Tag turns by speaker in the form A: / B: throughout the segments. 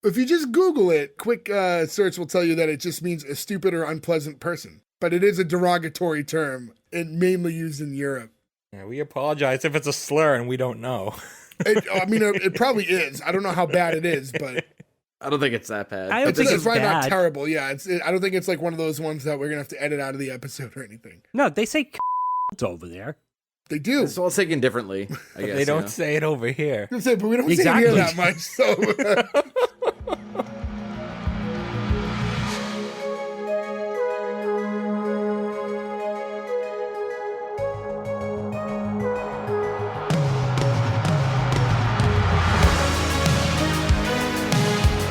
A: If you just Google it, quick search will tell you that it just means a stupid or unpleasant person. But it is a derogatory term and mainly used in Europe.
B: Yeah, we apologize if it's a slur and we don't know.
A: It probably is. I don't know how bad it is, but
C: I don't think it's that bad.
D: I don't think it's
A: probably
D: bad.
A: not terrible. Yeah, I don't think it's like one of those ones that we're gonna have to edit out of the episode or anything.
D: No, they say over there.
A: They do.
C: It's all taken differently, I guess.
B: They don't say it over here.
A: But we don't
D: Exactly.
A: say it here that much. So.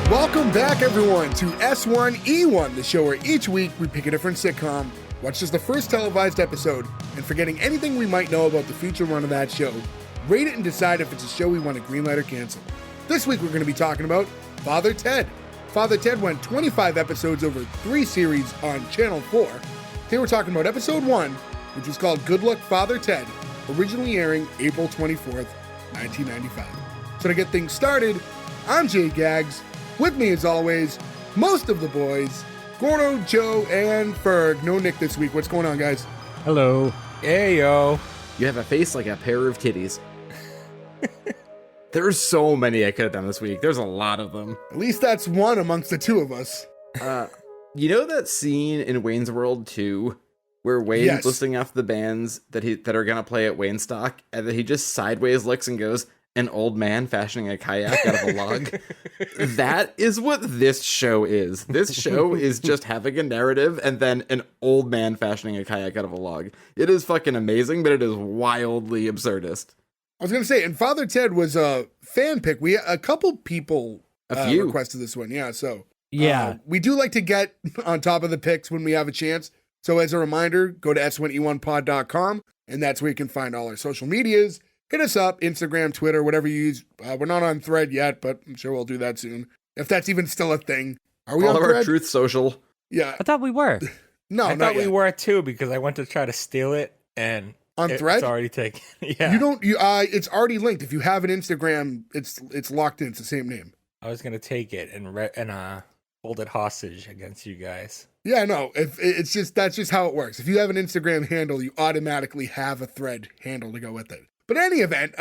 A: Welcome back, everyone, to S1E1, the show where each week we pick a different sitcom, watch just the first televised episode, and forgetting anything we might know about the future run of that show, rate it and decide if it's a show we want to greenlight or cancel. This week we're going to be talking about Father Ted. Father Ted went 25 episodes over 3 series on Channel 4. Today we're talking about episode 1, which was called Good Luck Father Ted, originally airing April 24th, 1995. So to get things started, I'm Jay Gags. With me, as always, most of the boys, Gordo, Joe, and Ferg. No Nick this week. What's going on, guys?
D: Hello.
B: Hey, yo.
C: You have a face like a pair of titties. There's so many I could have done this week. There's a lot of them.
A: At least that's one amongst the two of us.
C: You know that scene in Wayne's World 2 where Wayne's listing off the bands that are going to play at Waynestock, and then he just sideways looks and goes, an old man fashioning a kayak out of a log? That is what this show is. This show is just having a narrative and then an old man fashioning a kayak out of a log. It is fucking amazing, but it is wildly absurdist.
A: I was going to say, and Father Ted was a fan pick. A couple people requested this one. Yeah, so we do like to get on top of the picks when we have a chance. So as a reminder, go to S1E1pod.com, and that's where you can find all our social medias. Hit us up, Instagram, Twitter, whatever you use. We're not on Thread yet, but I'm sure we'll do that soon. If that's even still a thing. Are we on Thread?
C: Our Truth Social.
A: Yeah.
D: I thought we were.
A: No,
B: I thought we were too, because I went to try to steal it, and
A: on Thread?
B: It's already taken. Yeah.
A: It's already linked. If you have an Instagram, it's locked in. It's the same name.
B: I was going to take it and hold it hostage against you guys.
A: Yeah, no. That's just how it works. If you have an Instagram handle, you automatically have a Thread handle to go with it. But in any event,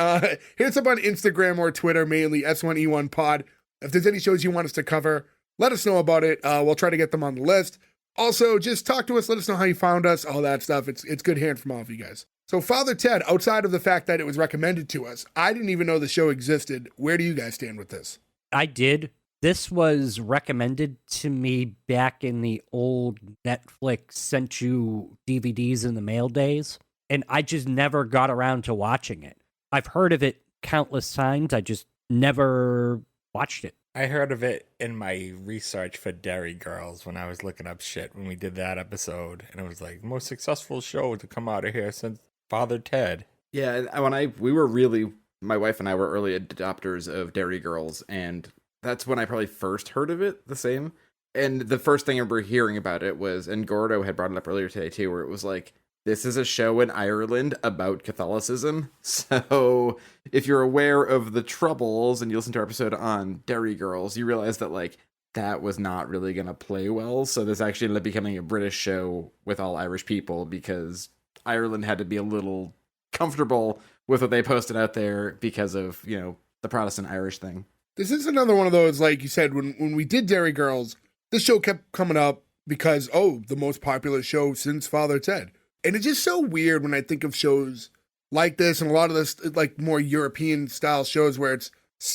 A: hit us up on Instagram or Twitter, mainly S1E1Pod. If there's any shows you want us to cover, let us know about it. We'll try to get them on the list. Also, just talk to us. Let us know how you found us, all that stuff. It's good hearing from all of you guys. So Father Ted, outside of the fact that it was recommended to us, I didn't even know the show existed. Where do you guys stand with this?
D: I did. This was recommended to me back in the old Netflix sent you DVDs in the mail days. And I just never got around to watching it. I've heard of it countless times. I just never watched it.
B: I heard of it in my research for Dairy Girls when I was looking up shit when we did that episode. And it was like, most successful show to come out of here since Father Ted.
C: Yeah, my wife and I were early adopters of Dairy Girls. And that's when I probably first heard of it, the same. And the first thing I remember hearing about it was, and Gordo had brought it up earlier today too, where it was like, this is a show in Ireland about Catholicism. So if you're aware of the Troubles and you listen to our episode on Dairy Girls, you realize that like that was not really going to play well. So this actually ended up becoming a British show with all Irish people because Ireland had to be a little comfortable with what they posted out there because of, the Protestant Irish thing.
A: This is another one of those, like you said, when we did Dairy Girls, this show kept coming up because, the most popular show since Father Ted. And it's just so weird when I think of shows like this and a lot of this, like more European style shows where it's,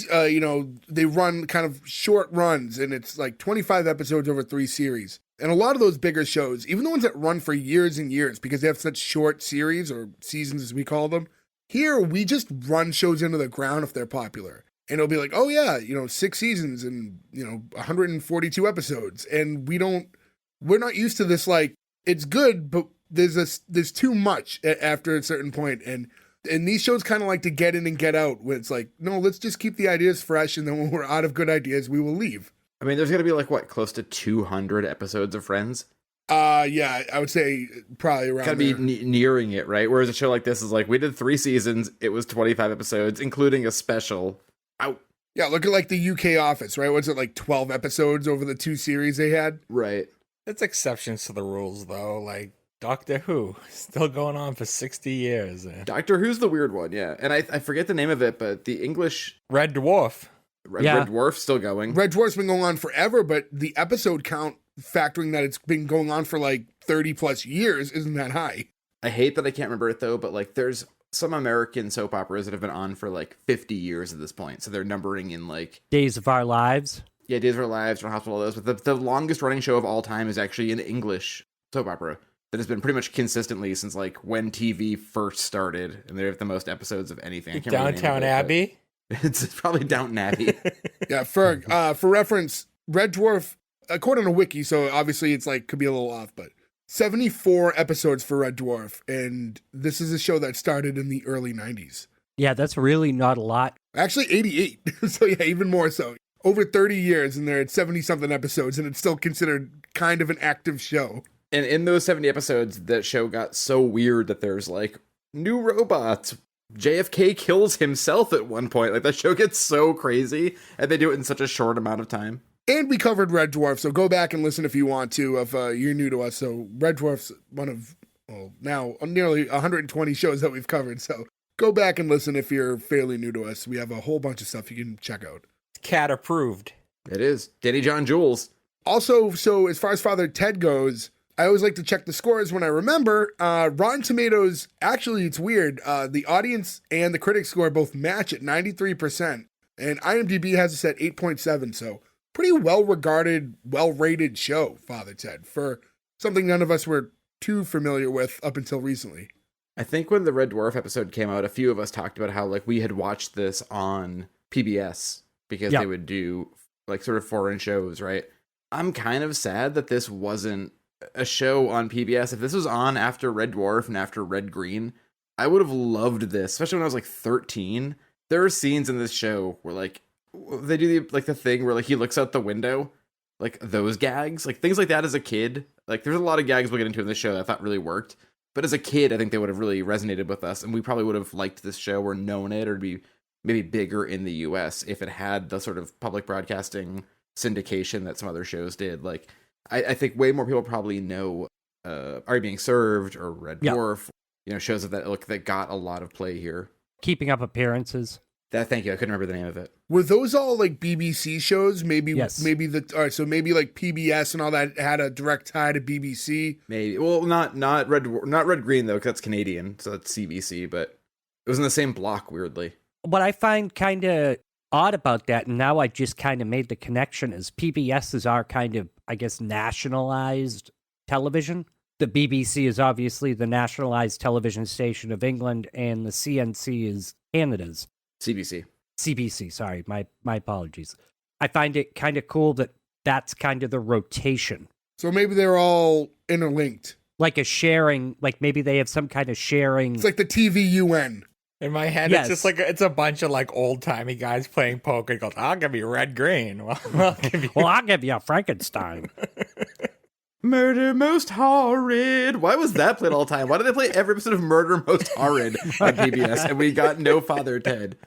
A: they run kind of short runs and it's like 25 episodes over 3 series. And a lot of those bigger shows, even the ones that run for years and years because they have such short series or seasons as we call them, here we just run shows into the ground if they're popular. And it'll be like, 6 seasons and, 142 episodes. And we're not used to this, like, it's good, but there's too much after a certain point, and these shows kind of like to get in and get out when it's like, no, let's just keep the ideas fresh, and then when we're out of good ideas, we will leave.
C: I mean, there's gonna be like close to 200 episodes of Friends.
A: Yeah, I would say probably around.
C: Gotta be nearing it, right? Whereas a show like this is like, we did 3 seasons, it was 25 episodes, including a special.
A: Yeah, look at like the UK Office, right? What's it, like 12 episodes over the 2 series they had?
C: Right.
B: It's exceptions to the rules, though. Like Doctor Who, still going on for 60 years.
C: Doctor Who's the weird one, yeah. And I forget the name of it, but the English
B: Red Dwarf.
C: Red
D: Yeah.
C: Dwarf's still going.
A: Red Dwarf's been going on forever, but the episode count, factoring that it's been going on for like 30 plus years, isn't that high.
C: I hate that I can't remember it though, but like there's some American soap operas that have been on for like 50 years at this point. So they're numbering in like
D: Days of Our Lives.
C: Yeah, Days of Our Lives, or Hospital, all those. But the longest running show of all time is actually an English soap opera that has been pretty much consistently since like when TV first started, and they have the most episodes of anything. I can't remember the name
B: Downtown
C: of it,
B: Abbey.
C: but It's probably Downton Abbey.
A: Yeah, for reference, Red Dwarf, according to Wiki, so obviously it's like could be a little off, but 74 episodes for Red Dwarf, and this is a show that started in the early 90s.
D: Yeah, that's really not a lot.
A: Actually, 88. So yeah, even more so. Over 30 years, and they're at 70-something episodes, and it's still considered kind of an active show.
C: And in those 70 episodes, that show got so weird that there's like new robots. JFK kills himself at one point. Like that show gets so crazy, and they do it in such a short amount of time.
A: And we covered Red Dwarf, so go back and listen if you want to, if you're new to us. So Red Dwarf's one of, well, now nearly 120 shows that we've covered, so go back and listen if you're fairly new to us. We have a whole bunch of stuff you can check out.
B: Cat approved.
C: It is. Danny John Jules.
A: Also, so as far as Father Ted goes, I always like to check the scores when I remember. Rotten Tomatoes, actually, it's weird. The audience and the critic score both match at 93%, and IMDb has us at 8.7, so pretty well-regarded, well-rated show, Father Ted, for something none of us were too familiar with up until recently.
C: I think when the Red Dwarf episode came out, a few of us talked about how like we had watched this on PBS because
D: Yeah.
C: they would do like sort of foreign shows, right? I'm kind of sad that this wasn't a show on PBS. If this was on after Red Dwarf and after Red Green, I would have loved this, especially when I was like 13. There are scenes in this show where like they do the thing where like he looks out the window, like those gags, like things like that as a kid. Like there's a lot of gags we'll get into in this show that I thought really worked. But as a kid, I think they would have really resonated with us, and we probably would have liked this show or known it, or be maybe bigger in the US if it had the sort of public broadcasting syndication that some other shows did. Like I think way more people probably know Are You Being Served or Red Dwarf, you know, shows of that ilk that got a lot of play here.
D: Keeping Up Appearances.
C: Thank you. I couldn't remember the name of it.
A: Were those all like BBC shows? Maybe,
D: Yes.
A: all right, so maybe like PBS and all that had a direct tie to BBC.
C: Maybe. Well, not Red Green though, because that's Canadian, so that's CBC. But it was in the same block, weirdly.
D: What I find kind of odd about that, and now I just kind of made the connection, is PBS is our kind of, I guess, nationalized television. The BBC is obviously the nationalized television station of England, and the CNC is Canada's. CBC, sorry, my apologies. I find it kind of cool that that's kind of the rotation.
A: So maybe they're all interlinked.
D: Like a sharing, like maybe they have some kind of sharing.
A: It's like the TVUN.
B: In my head,
D: Yes.
B: it's just like it's a bunch of like old timey guys playing poker. He goes, "I'll give you red green." Well, I'll give you.
D: Well, I'll give you a Frankenstein.
C: Murder Most Horrid. Why was that played all the time? Why did they play every episode of Murder Most Horrid on PBS and we got no Father Ted?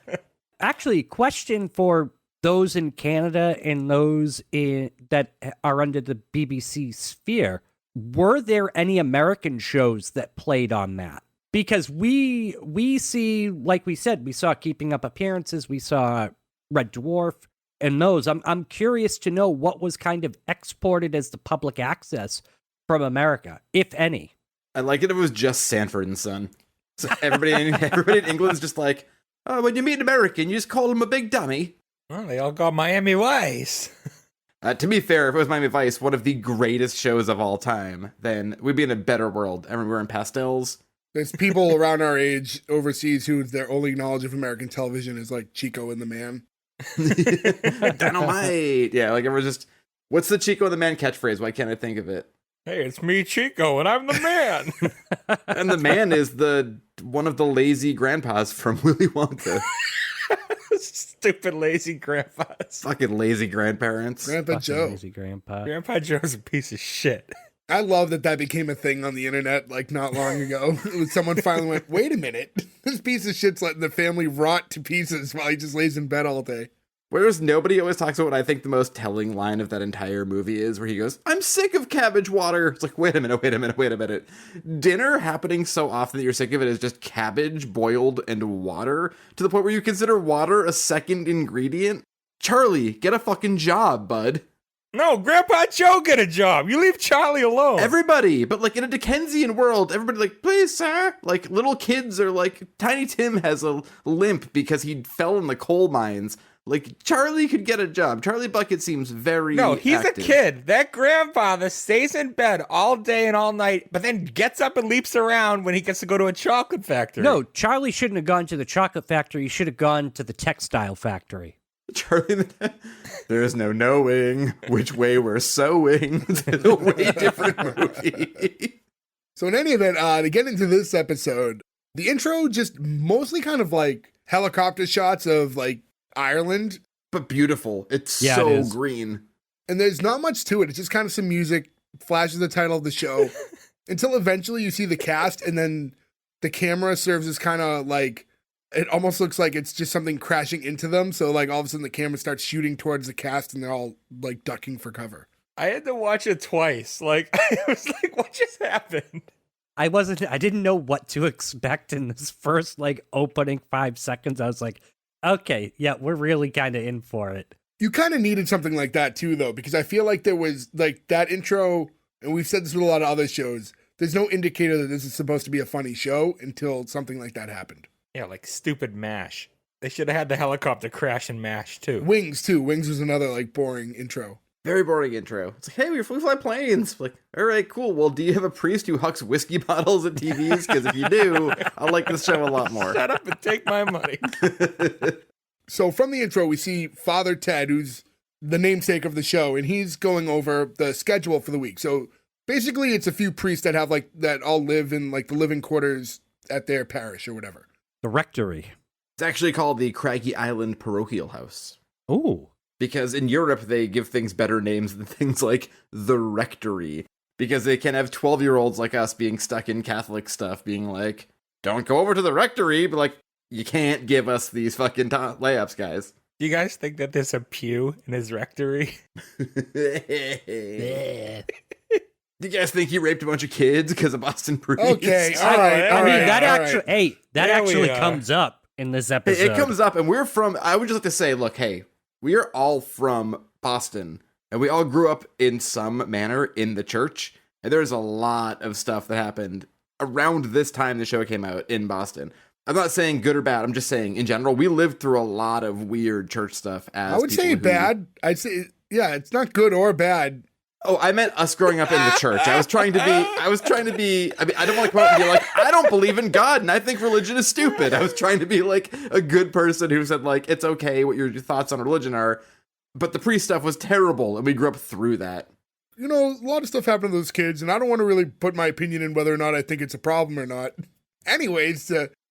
D: Actually, question for those in Canada and those that are under the BBC sphere. Were there any American shows that played on that? Because we see, like we said, we saw Keeping Up Appearances, we saw Red Dwarf, and those. I'm curious to know what was kind of exported as the public access from America, if any.
C: I like it if it was just Sanford and Son. So everybody in England's just like, oh, when you meet an American, you just call him a big dummy.
B: Well, they all got Miami Vice.
C: To be fair, if it was Miami Vice, one of the greatest shows of all time, then we'd be in a better world. I remember wearing pastels.
A: There's people around our age overseas who their only knowledge of American television is like Chico and the Man.
C: Dynamite. Yeah, like everyone's just, what's the Chico and the Man catchphrase? Why can't I think of it?
B: Hey, it's me, Chico, and I'm the man.
C: And the man is one of the lazy grandpas from Willy Wonka.
B: Stupid lazy grandpas.
C: Fucking lazy grandparents.
A: Grandpa
D: Fucking
A: Joe.
D: lazy grandpa.
B: Grandpa Joe's a piece of shit.
A: I love that became a thing on the internet like not long ago. Someone finally went, wait a minute. This piece of shit's letting the family rot to pieces while he just lays in bed all day.
C: Whereas nobody always talks about what I think the most telling line of that entire movie is, where he goes, "I'm sick of cabbage water." It's like, wait a minute. Dinner happening so often that you're sick of it is just cabbage boiled and water, to the point where you consider water a second ingredient? Charlie, get a fucking job, bud.
B: No, Grandpa Joe get a job. You leave Charlie alone.
C: Everybody, but like in a Dickensian world, everybody like, "Please, sir." Like little kids are like, Tiny Tim has a limp because he fell in the coal mines. Like, Charlie could get a job. Charlie Bucket seems very
B: No, he's
C: active.
B: a kid. That grandfather stays in bed all day and all night, but then gets up and leaps around when he gets to go to a chocolate factory.
D: No, Charlie shouldn't have gone to the chocolate factory. He should have gone to the textile factory.
C: Charlie, there's no knowing which way we're sewing. It's a way different movie.
A: So in any event, to get into this episode, the intro just mostly kind of like helicopter shots of like Ireland.
C: But beautiful. It's
D: Yeah,
C: so
D: it is.
C: green.
A: And there's not much to it. It's just kind of some music, flashes the title of the show, until eventually you see the cast, and then the camera serves as kind of like, it almost looks like it's just something crashing into them. So like all of a sudden the camera starts shooting towards the cast and they're all like ducking for cover.
B: I had to watch it twice. Like, I was like, what just happened?
D: I didn't know what to expect in this first like opening 5 seconds. I was like, okay, yeah, we're really kind of in for it.
A: You kind of needed something like that too, though, because I feel like there was like that intro, and we've said this with a lot of other shows, there's no indicator that this is supposed to be a funny show until something like that happened.
B: Yeah, like stupid MASH. They should have had the helicopter crash in MASH, too.
A: Wings, too. Wings was another like boring intro.
C: Very boring intro. It's like, hey, we fly planes. Like, all right, cool. Well, do you have a priest who hucks whiskey bottles at TVs? Because if you do, I'll like this show a lot more.
B: Shut up and take my money.
A: So from the intro, we see Father Ted, who's the namesake of the show, and he's going over the schedule for the week. So basically, it's a few priests that have like that all live in like the living quarters at their parish or whatever.
D: The rectory.
C: It's actually called the Craggy Island Parochial House.
D: Ooh.
C: Because in Europe, they give things better names than things like the rectory. Because they can have 12-year-olds like us being stuck in Catholic stuff, being like, don't go over to the rectory, but like, you can't give us these fucking layups, guys.
B: Do you guys think that there's a pew in his rectory?
C: Do you guys think he raped a bunch of kids because of Boston Priest?
A: Okay, all right.
D: I mean, that
A: all
D: actually,
A: right.
D: hey, that
B: There we
D: actually
B: are.
D: comes up in this
C: Hey,
D: episode.
C: it comes up, and we're from, I would just like to say, look, hey, we are all from Boston, and we all grew up in some manner in the church, and there's a lot of stuff that happened around this time the show came out in Boston. I'm not saying good or bad, I'm just saying, in general, we lived through a lot of weird church stuff as
A: I would say
C: people who-
A: bad. I'd say, yeah, it's not good or bad.
C: Oh, I meant us growing up in the church. I was trying to be, I mean, I don't want to come out and be like, I don't believe in God and I think religion is stupid. I was trying to be like a good person who said like, it's okay what your thoughts on religion are, but the priest stuff was terrible and we grew up through that.
A: You know, a lot of stuff happened to those kids, and I don't want to really put my opinion in whether or not I think it's a problem or not. Anyways,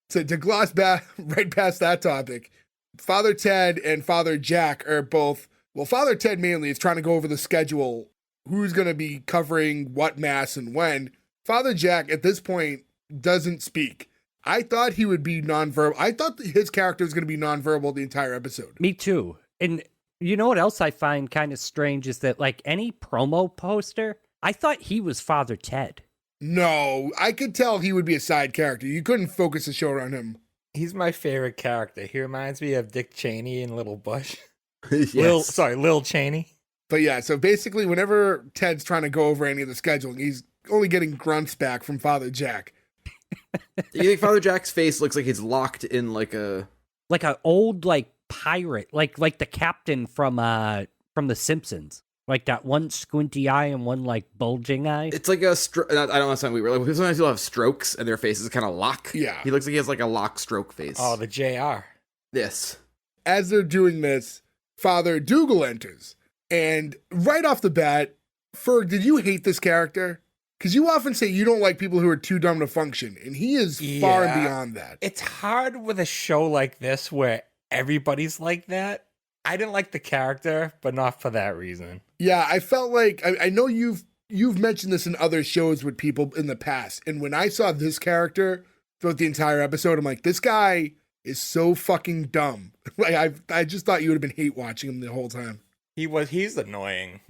A: to gloss back right past that topic, Father Ted and Father Jack are both, well, Father Ted mainly is trying to go over the schedule, who's going to be covering what mass and when. Father Jack, at this point, doesn't speak. I thought he would be nonverbal. I thought that his character was going to be nonverbal the entire episode.
D: Me too. And you know what else I find kind of strange is that, like, any promo poster, I thought he was Father Ted.
A: No, I could tell he would be a side character. You couldn't focus the show around him.
B: He's my favorite character. He reminds me of Dick Cheney in Little Bush.
C: Yes.
B: Lil Cheney.
A: But yeah, so basically, whenever Ted's trying to go over any of the scheduling, he's only getting grunts back from Father Jack.
C: You think Father Jack's face looks like he's locked in like a...
D: Like an old, like, pirate. Like the captain from The Simpsons. Like that one squinty eye and one, like, bulging eye.
C: It's like a I don't want to sound weird. Like, sometimes people have strokes and their faces kind of lock.
A: Yeah.
C: He looks like he has like a lock stroke face.
B: Oh, the JR.
C: Yes.
A: As they're doing this, Father Dougal enters. And right off the bat, Ferg, did you hate this character? Because you often say you don't like people who are too dumb to function, and he is far
B: Yeah.
A: beyond that.
B: It's hard with a show like this where everybody's like that. I didn't like the character, but not for that reason.
A: Yeah, I felt like, I know you've mentioned this in other shows with people in the past, and when I saw this character throughout the entire episode, I'm like, this guy is so fucking dumb. Like I just thought you would have been hate watching him the whole time.
B: He's annoying.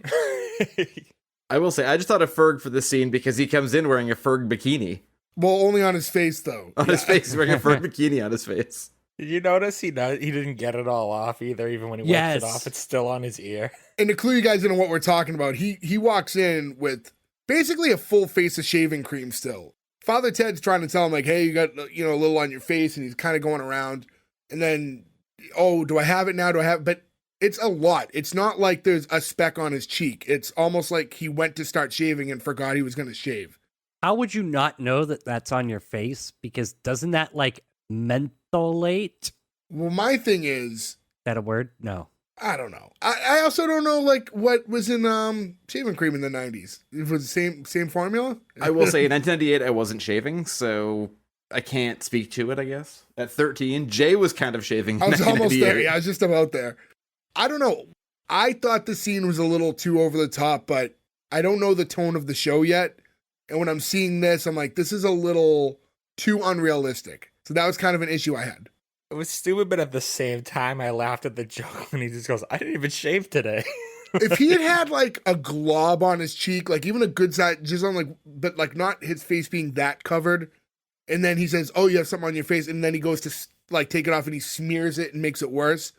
C: I will say, I just thought of Ferg for this scene because he comes in wearing a Ferg bikini.
A: Well, only on his face though.
C: On his face, he's wearing a Ferg bikini on his face.
B: Did you notice he didn't get it all off either? Even when he wipes it off, it's still on his ear.
A: And to clue you guys into what we're talking about, he walks in with basically a full face of shaving cream still. Father Ted's trying to tell him, like, hey, you got, a little on your face, and he's kind of going around. And then, oh, do I have it now? Do I have it? But it's a lot. It's not like there's a speck on his cheek. It's almost like he went to start shaving and forgot he was going to shave.
D: How would you not know that that's on your face? Because doesn't that, like, mentholate?
A: Well, my thing is...
D: that a word? No.
A: I don't know. I also don't know, like, what was in shaving cream in the 90s. It was the same formula?
C: I will say, in 1998, I wasn't shaving, so I can't speak to it, I guess. At 13, Jay was kind of shaving in
A: I was almost
C: 1998.
A: there. Yeah, I was just about there. I don't know. I thought the scene was a little too over the top, but I don't know the tone of the show yet. And when I'm seeing this, I'm like, this is a little too unrealistic. So that was kind of an issue I had.
B: It was stupid, but at the same time, I laughed at the joke when he just goes, I didn't even shave today.
A: If he had like a glob on his cheek, like even a good size, just on like, but like not his face being that covered. And then he says, oh, you have something on your face. And then he goes to like take it off and he smears it and makes it worse.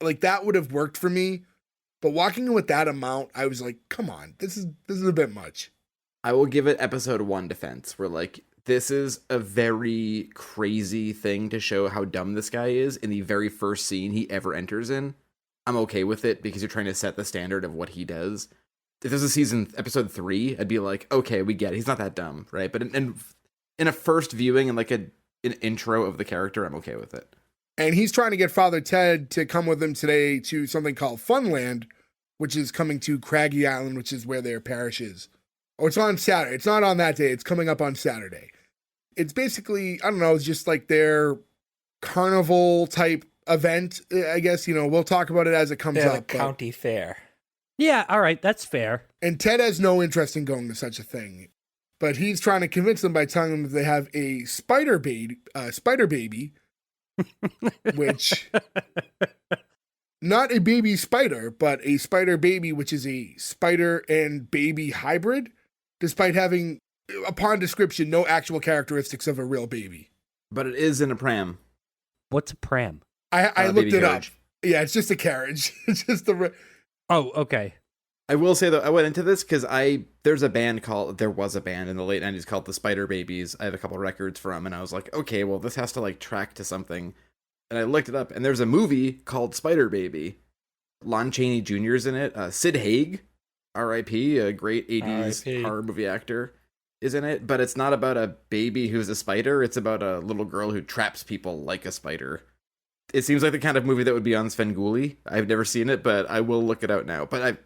A: Like that would have worked for me. But walking in with that amount, I was like, come on, this is a bit much.
C: I will give it episode 1 defense, where like, this is a very crazy thing to show how dumb this guy is in the very first scene he ever enters in. I'm okay with it because you're trying to set the standard of what he does. If this is episode 3, I'd be like, okay, we get it. He's not that dumb, right? But in a first viewing and like an intro of the character, I'm okay with it.
A: And he's trying to get Father Ted to come with him today to something called Funland, which is coming to Craggy Island, which is where their parish is. Oh, it's on Saturday. It's not on that day. It's coming up on Saturday. It's basically, I don't know, it's just like their carnival type event, I guess. We'll talk about it as it comes up.
B: County fair.
D: Yeah, all right, that's fair.
A: And Ted has no interest in going to such a thing. But he's trying to convince them by telling them that they have a spider baby, which, not a baby spider, but a spider baby, which is a spider and baby hybrid, despite having, upon description, no actual characteristics of a real baby.
C: But it is in a pram.
D: What's a pram?
A: I looked it
C: carriage.
A: up. Yeah, it's just a carriage. It's just the...
D: Oh, okay.
C: I will say, though, I went into this because there was a band in the late 90s called the Spider Babies. I have a couple records from, and I was like, okay, well, this has to, like, track to something. And I looked it up, and there's a movie called Spider Baby. Lon Chaney Jr. is in it. Sid Haig, R.I.P., a great 80s
B: R.I.P.
C: horror movie actor, is in it. But it's not about a baby who's a spider. It's about a little girl who traps people like a spider. It seems like the kind of movie that would be on Svengoolie. I've never seen it, but I will look it out now. But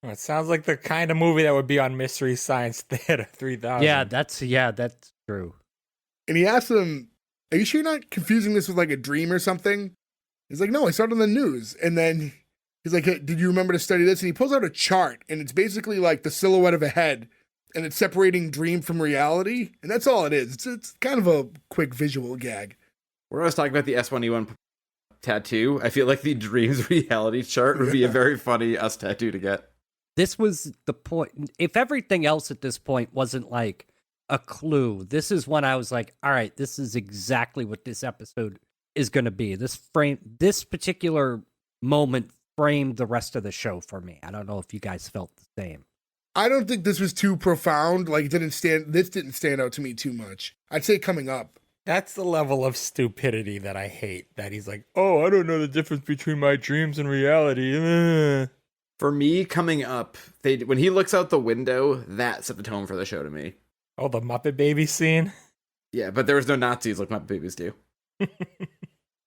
B: It sounds like the kind of movie that would be on Mystery Science Theater 3000.
D: Yeah, that's true.
A: And he asked them, are you sure you're not confusing this with like a dream or something? He's like, no, I saw it on the news. And then he's like, hey, did you remember to study this? And he pulls out a chart, and it's basically like the silhouette of a head, and it's separating dream from reality. And that's all it is. It's kind of a quick visual gag.
C: where I was talking about the S1E1 tattoo, I feel like the dreams reality chart would be a very funny us tattoo to get.
D: This was the point. If everything else at this point wasn't like a clue, this is when I was like, all right, this is exactly what this episode is going to be. This particular moment framed the rest of the show for me. I don't know if you guys felt the same.
A: I don't think this was too profound. Like, this didn't stand out to me too much. I'd say coming up.
B: That's the level of stupidity that I hate. That he's like, oh, I don't know the difference between my dreams and reality.
C: For me, coming up, when he looks out the window, that set the tone for the show to me.
B: Oh, the Muppet Baby scene?
C: Yeah, but there was no Nazis like Muppet Babies do.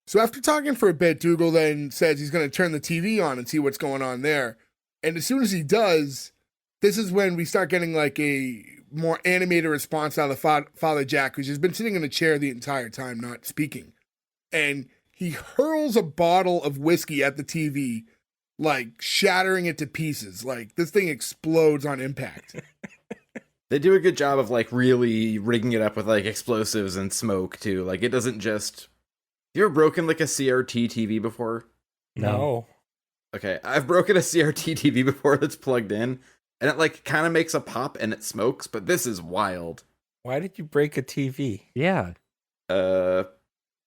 A: So after talking for a bit, Dougal then says he's going to turn the TV on and see what's going on there. And as soon as he does, this is when we start getting like a more animated response out of Father Jack, who's just been sitting in a chair the entire time, not speaking. And he hurls a bottle of whiskey at the TV, like shattering it to pieces. Like this thing explodes on impact.
C: They do a good job of like really rigging it up with like explosives and smoke too. Like it doesn't just You ever broken like a CRT TV before?
B: No.
C: Okay, I've broken a CRT TV before that's plugged in, and it like kind of makes a pop and it smokes, but this is wild.
B: Why did you break a TV?
D: Yeah.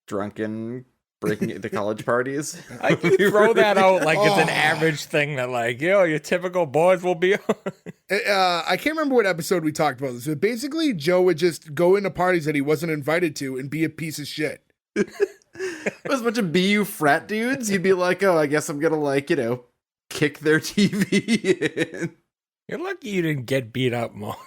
C: Drunken breaking it to college parties.
B: I can throw that out like it's an average thing that like, your typical boys will be on.
A: I can't remember what episode we talked about this, but basically Joe would just go into parties that he wasn't invited to and be a piece of shit.
C: It was a bunch of BU frat dudes. You'd be like, oh, I guess I'm gonna like, kick their TV in.
B: You're lucky you didn't get beat up more.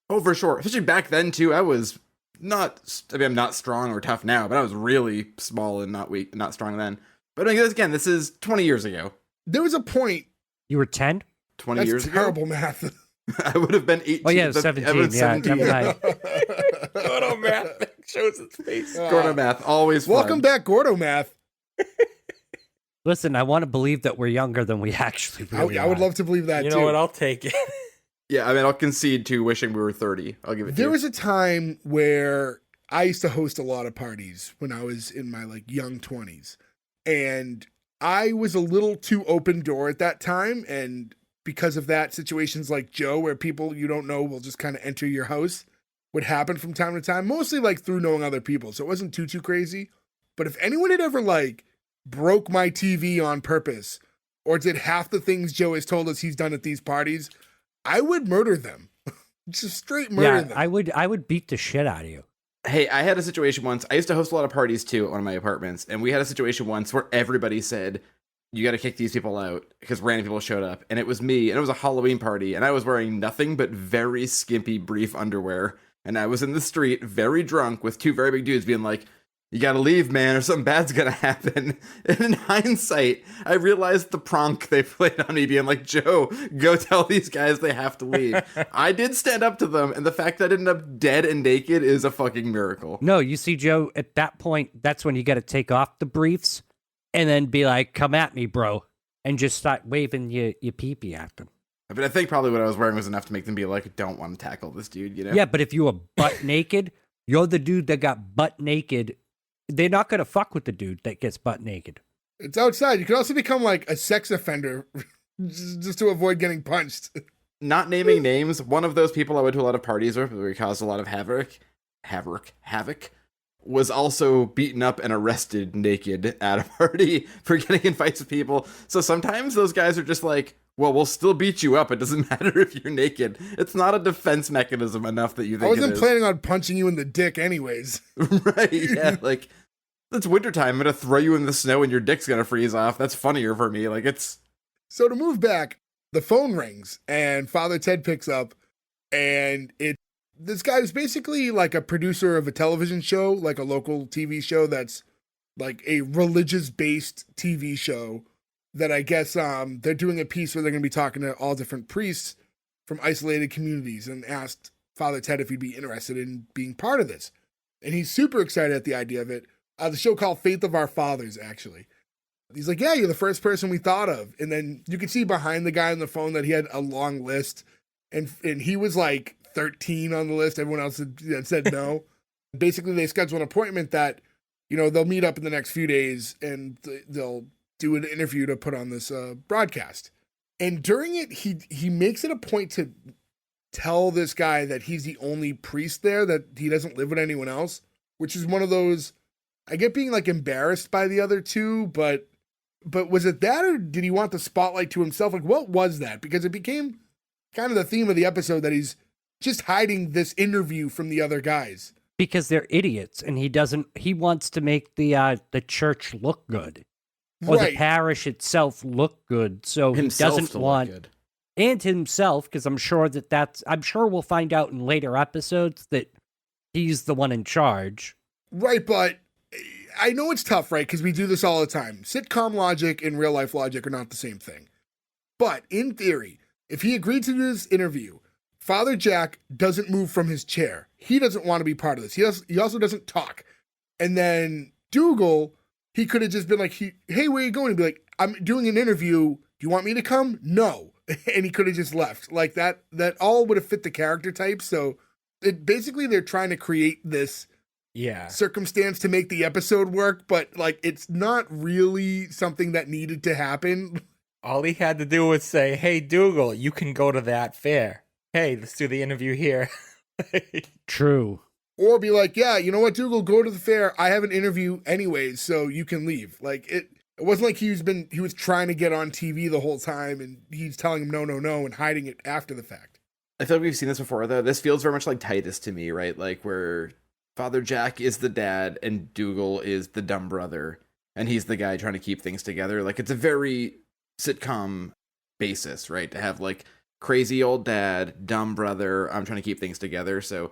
C: Oh, for sure. Especially back then too. I was I'm not strong or tough now, but I was really small and not weak, not strong then. But again, this is 20 years ago.
A: There was a point.
D: You were 10?
C: 20
A: That's
C: years
A: terrible
C: ago.
A: math.
C: I would have been 18.
D: Oh, yeah, 17. Yeah,
B: Gordo math shows its face.
C: Gordo math, always fun.
A: Welcome back, Gordo math.
D: Listen, I want to believe that we're younger than we actually really
A: I would
D: are.
A: love to believe that,
B: You
A: too.
B: know what? I'll take it.
C: Yeah, I mean, I'll concede to wishing we were 30. I'll give it to
A: There
C: you.
A: was a time where I used to host a lot of parties when I was in my young 20s. And I was a little too open door at that time. And because of that, situations like Joe, where people you don't know will just kind of enter your house, would happen from time to time, mostly through knowing other people. So it wasn't too crazy. But if anyone had ever broke my TV on purpose or did half the things Joe has told us he's done at these parties, I would murder them. Just straight murder them.
D: I would beat the shit out of you.
C: Hey, I had a situation once. I used to host a lot of parties too at one of my apartments, and we had a situation once where everybody said, you got to kick these people out because random people showed up, and it was me, and it was a Halloween party, and I was wearing nothing but very skimpy brief underwear, and I was in the street very drunk with two very big dudes being like, you gotta leave, man, or something bad's gonna happen. And in hindsight, I realized the prank they played on me being like, Joe, go tell these guys they have to leave. I did stand up to them, and the fact that I ended up dead and naked is a fucking miracle.
D: No, you see, Joe, at that point, that's when you got to take off the briefs and then be like, come at me, bro, and just start waving your pee-pee at them.
C: But I think probably what I was wearing was enough to make them be like, don't want to tackle this dude,
D: Yeah, but if you were butt naked, you're the dude that got butt naked. They're not going to fuck with the dude that gets butt naked.
A: It's outside. You could also become a sex offender just to avoid getting punched.
C: Not naming names, one of those people I went to a lot of parties with where we caused a lot of havoc, was also beaten up and arrested naked at a party for getting in fights with people. So sometimes those guys are just like, well, we'll still beat you up. It doesn't matter if you're naked. It's not a defense mechanism enough that you think
A: I wasn't
C: it is.
A: planning on punching you in the dick anyways.
C: Right, yeah, it's wintertime. I'm going to throw you in the snow and your dick's going to freeze off. That's funnier for me.
A: So to move back, the phone rings and Father Ted picks up, and this guy is basically a producer of a television show, a local TV show that's a religious-based TV show that I guess they're doing a piece where they're going to be talking to all different priests from isolated communities, and asked Father Ted if he'd be interested in being part of this. And he's super excited at the idea of it. The show called Faith of Our Fathers, actually. He's like, yeah, you're the first person we thought of. And then you could see behind the guy on the phone that he had a long list. And he was 13 on the list. Everyone else had said no. Basically, they schedule an appointment that, they'll meet up in the next few days and they'll do an interview to put on this broadcast. And during it, he makes it a point to tell this guy that he's the only priest there, that he doesn't live with anyone else, which is one of those, I get being embarrassed by the other two, but was it that, or did he want the spotlight to himself? What was that? Because it became kind of the theme of the episode that he's just hiding this interview from the other guys.
D: Because they're idiots, and he wants to make the church look good. Or
A: Right.
D: the parish itself look good. So
C: Himself
D: he doesn't
C: to look
D: want,
C: good.
D: and himself, because I'm sure we'll find out in later episodes that he's the one in charge.
A: Right, but I know it's tough, right? Because we do this all the time. Sitcom logic and real life logic are not the same thing. But in theory, if he agreed to do this interview, Father Jack doesn't move from his chair. He doesn't want to be part of this. He also doesn't talk. And then Dougal, he could have just been like, hey, where are you going? He'd be like, I'm doing an interview. Do you want me to come? No. And he could have just left. That all would have fit the character type. So basically they're trying to create this
B: Yeah.
A: circumstance to make the episode work, but like it's not really something that needed to happen.
B: All he had to do was say, "Hey, Dougal, you can go to that fair. Hey, let's do the interview here."
D: True.
A: Or be like, yeah, you know what, Dougal, go to the fair. I have an interview anyways, so you can leave. Like it wasn't like he was trying to get on TV the whole time and he's telling him no and hiding it after the fact.
C: I feel like we've seen this before, though. This feels very much like Titus to me, right? Like where Father Jack is the dad and Dougal is the dumb brother, and he's the guy trying to keep things together. Like it's a very sitcom basis, right? To have like crazy old dad, dumb brother, I'm trying to keep things together. So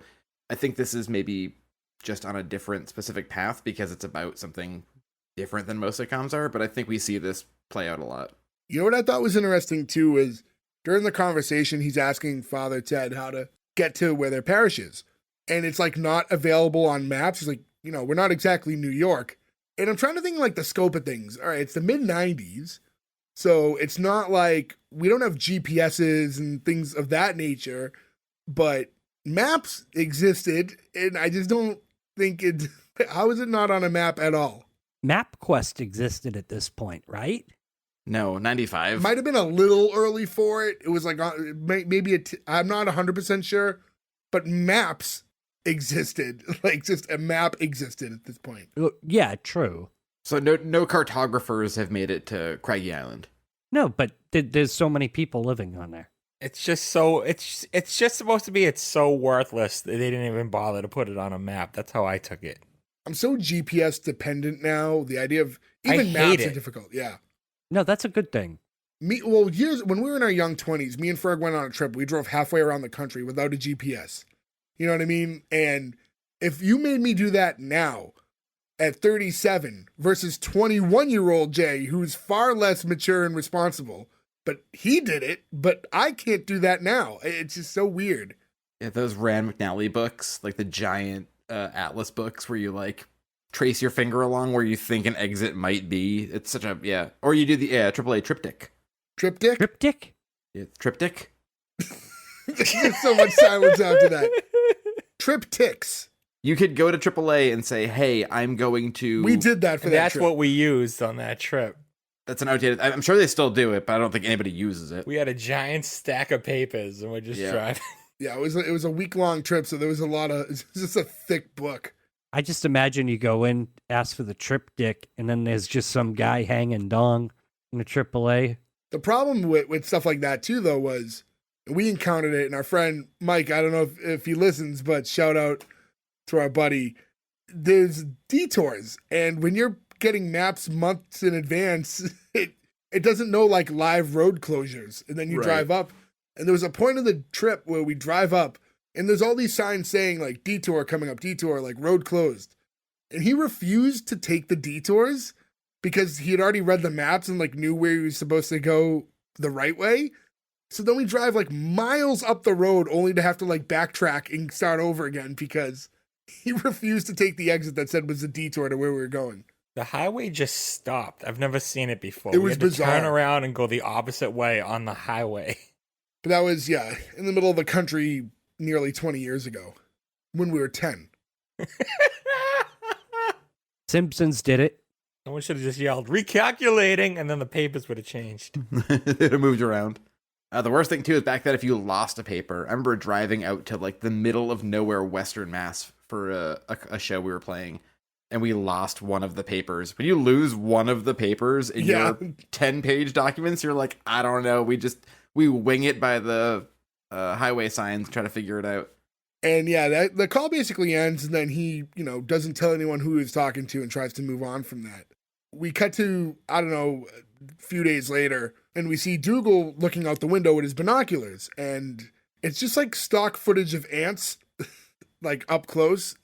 C: I think this is maybe just on a different specific path because it's about something different than most sitcoms are, but I think we see this play out a lot.
A: You know what I thought was interesting too is during the conversation, he's asking Father Ted how to get to where their parish is. And it's like not available on maps. He's like, we're not exactly New York. And I'm trying to think like the scope of things. All right, it's the mid-90s. So it's not like we don't have GPSs and things of that nature, but maps existed. And I just don't think how is it not on a map at all?
D: MapQuest existed at this point, right?
C: No, 95.
A: Might have been a little early for it. It was like maybe I'm not 100% sure, but maps existed. Like just a map existed at this point.
D: Yeah, true.
C: So no cartographers have made it to Craggy Island.
D: No, but there's so many people living on there.
B: It's just supposed to be it's so worthless that they didn't even bother to put it on a map. That's how I took it.
A: I'm so GPS dependent now. The idea of even
B: I
A: maps
B: hate
A: are
B: it.
A: difficult. Yeah.
D: No, that's a good thing.
A: Years when we were in our young 20s, me and Ferg went on a trip. We drove halfway around the country without a GPS. You know what I mean? And if you made me do that now at 37 versus 21-year-old Jay, who's far less mature and responsible, but he did it, but I can't do that now. It's just so weird.
C: Yeah, those Rand McNally books, like the giant atlas books where you like trace your finger along where you think an exit might be. It's such a, yeah. Or you do the AAA triptych.
A: Triptych?
D: Triptych?
C: Yeah, triptych?
A: There's so much silence after that. Triptychs.
C: You could go to AAA and say, hey, I'm going to...
A: We did that for
B: And
A: that
B: that's
A: trip.
B: what we used on that trip.
C: That's an outdated... I'm sure they still do it, but I don't think anybody uses it.
B: We had a giant stack of papers and we're just driving.
A: Yeah, it was a week-long trip, so there was it's just a thick book.
D: I just imagine you go in, ask for the triptych, and then there's just some guy hanging dong in the AAA.
A: The problem with stuff like that, too, though, was we encountered it, and our friend Mike, I don't know if he listens, but shout out to our buddy, there's detours, and when you're getting maps months in advance, it doesn't know, like, live road closures, and then you drive up, and there was a point of the trip where we drive up, and there's all these signs saying, like, detour coming up, detour, like, road closed, and he refused to take the detours because he had already read the maps and, like, knew where he was supposed to go the right way. So then we drive, like, miles up the road only to have to, like, backtrack and start over again because he refused to take the exit that said was a detour to where we were going.
B: The highway just stopped. I've never seen it before.
A: It
B: We
A: was
B: had to
A: bizarre.
B: turn around and go the opposite way on the highway.
A: But that was, in the middle of the country nearly 20 years ago when we were 10.
D: Simpsons did it.
B: Someone should have just yelled, recalculating, and then the papers would have changed.
C: They'd have moved around. The worst thing, too, is back then if you lost a paper, I remember driving out to, like, the middle of nowhere, Western Mass for a show we were playing, and we lost one of the papers. When you lose one of the papers in your 10-page documents, you're like, I don't know, we wing it by the highway signs, try to figure it out.
A: And the call basically ends, and then he, doesn't tell anyone who he was talking to and tries to move on from that. We cut to, I don't know, a few days later, and we see Dougal looking out the window with his binoculars, and it's just like stock footage of ants, like up close.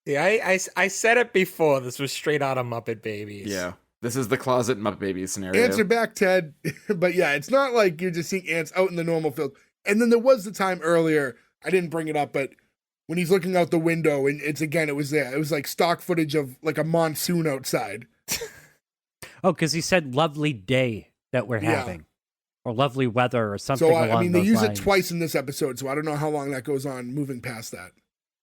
B: Yeah, I said it before. This was straight out of Muppet Babies.
C: Yeah. This is the closet Muppet Babies scenario.
A: Ants are back, Ted. But yeah, it's not like you're just seeing ants out in the normal field. And then there was the time earlier, I didn't bring it up, but when he's looking out the window, and it was there. It was like stock footage of like a monsoon outside.
D: Oh, because he said lovely day that we're having. Or lovely weather or something
A: So,
D: along
A: I mean, they
D: those
A: use
D: lines.
A: it twice in this episode, so I don't know how long that goes on moving past that.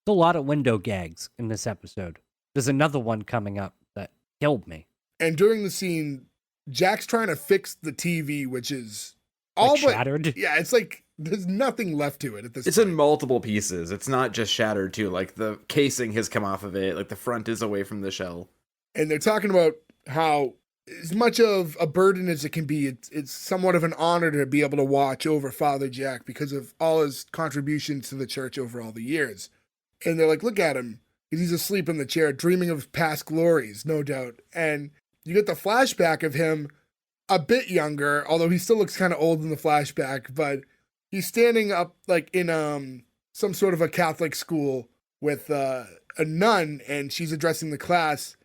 D: a lot of window gags in this episode. There's another one coming up that killed me.
A: And during the scene, Jack's trying to fix the TV, which is all
D: Like
A: but
D: shattered.
A: yeah, it's like there's nothing left to it at this
C: It's
A: point.
C: in multiple pieces. It's not just shattered too. Like the casing has come off of it. Like the front is away from the shell.
A: And they're talking about how, as much of a burden as it can be, it's somewhat of an honor to be able to watch over Father Jack because of all his contributions to the church over all the years. And they're like, look at him. He's asleep in the chair, dreaming of past glories, no doubt. And you get the flashback of him a bit younger, although he still looks kind of old in the flashback, but he's standing up like in some sort of a Catholic school with a nun, and she's addressing the class,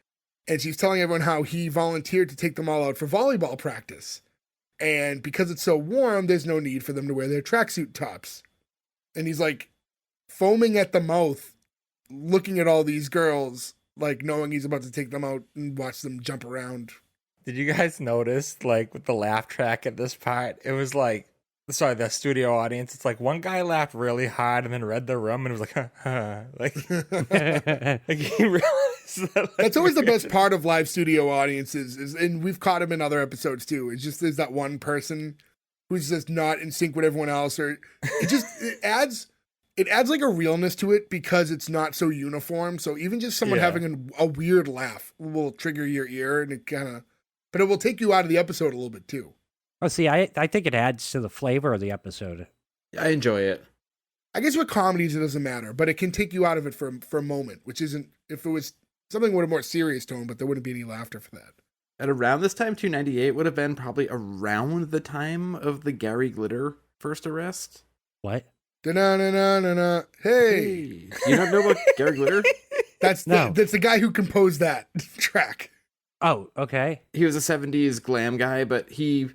A: and she's telling everyone how he volunteered to take them all out for volleyball practice. And because it's so warm, there's no need for them to wear their tracksuit tops. And he's like foaming at the mouth, looking at all these girls, like knowing he's about to take them out and watch them jump around.
B: Did you guys notice, like, with the laugh track at this part, it was like, sorry, the studio audience, it's like one guy laughed really hard and then read the room and it was like, like, like he realized that. Like,
A: That's always the best part of live studio audiences, is, and we've caught him in other episodes too. It's just there's that one person who's just not in sync with everyone else, or it adds like a realness to it because it's not so uniform. So even just someone
B: Yeah.
A: having a weird laugh will trigger your ear, and it kind of, but it will take you out of the episode a little bit too.
D: Oh, see, I think it adds to the flavor of the episode.
C: I enjoy it.
A: I guess with comedies it doesn't matter, but it can take you out of it for a moment, which isn't, if it was something with a more serious tone, but there wouldn't be any laughter for that.
C: At around this time, 298 would have been probably around the time of the Gary Glitter first arrest.
D: What?
A: Da-na-na-na-na-na. Hey!
C: You don't know about Gary Glitter?
A: That's the guy who composed that track.
D: Oh, okay.
C: He was a 70s glam guy, but he,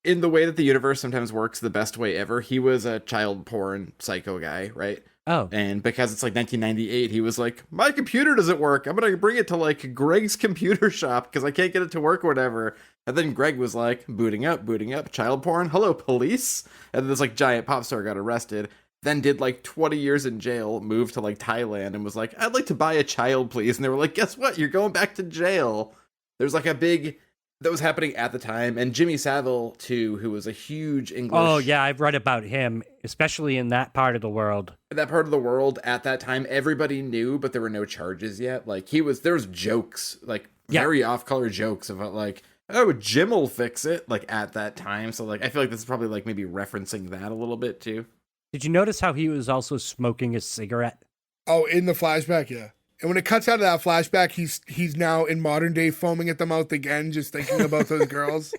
C: in the way that the universe sometimes works the best way ever, he was a child porn psycho guy, right?
D: Oh.
C: And because it's like 1998, he was like, my computer doesn't work. I'm going to bring it to like Greg's computer shop because I can't get it to work or whatever. And then Greg was like, booting up, child porn. Hello, police. And then this like giant pop star got arrested, then did like 20 years in jail, moved to like Thailand and was like, I'd like to buy a child, please. And they were like, guess what? You're going back to jail. There's like a big, that was happening at the time. And Jimmy Savile, too, who was a huge English.
D: Oh, yeah, I've read about him, especially in that part of the world.
C: That part of the world at that time, everybody knew, but there were no charges yet. Like there was jokes, like very off-color jokes about like, oh, Jim will fix it, like at that time. So like, I feel like this is probably like maybe referencing that a little bit too.
D: Did you notice how he was also smoking a cigarette?
A: Oh, in the flashback, yeah. And when it cuts out of that flashback, he's now in modern day foaming at the mouth again, just thinking about those girls.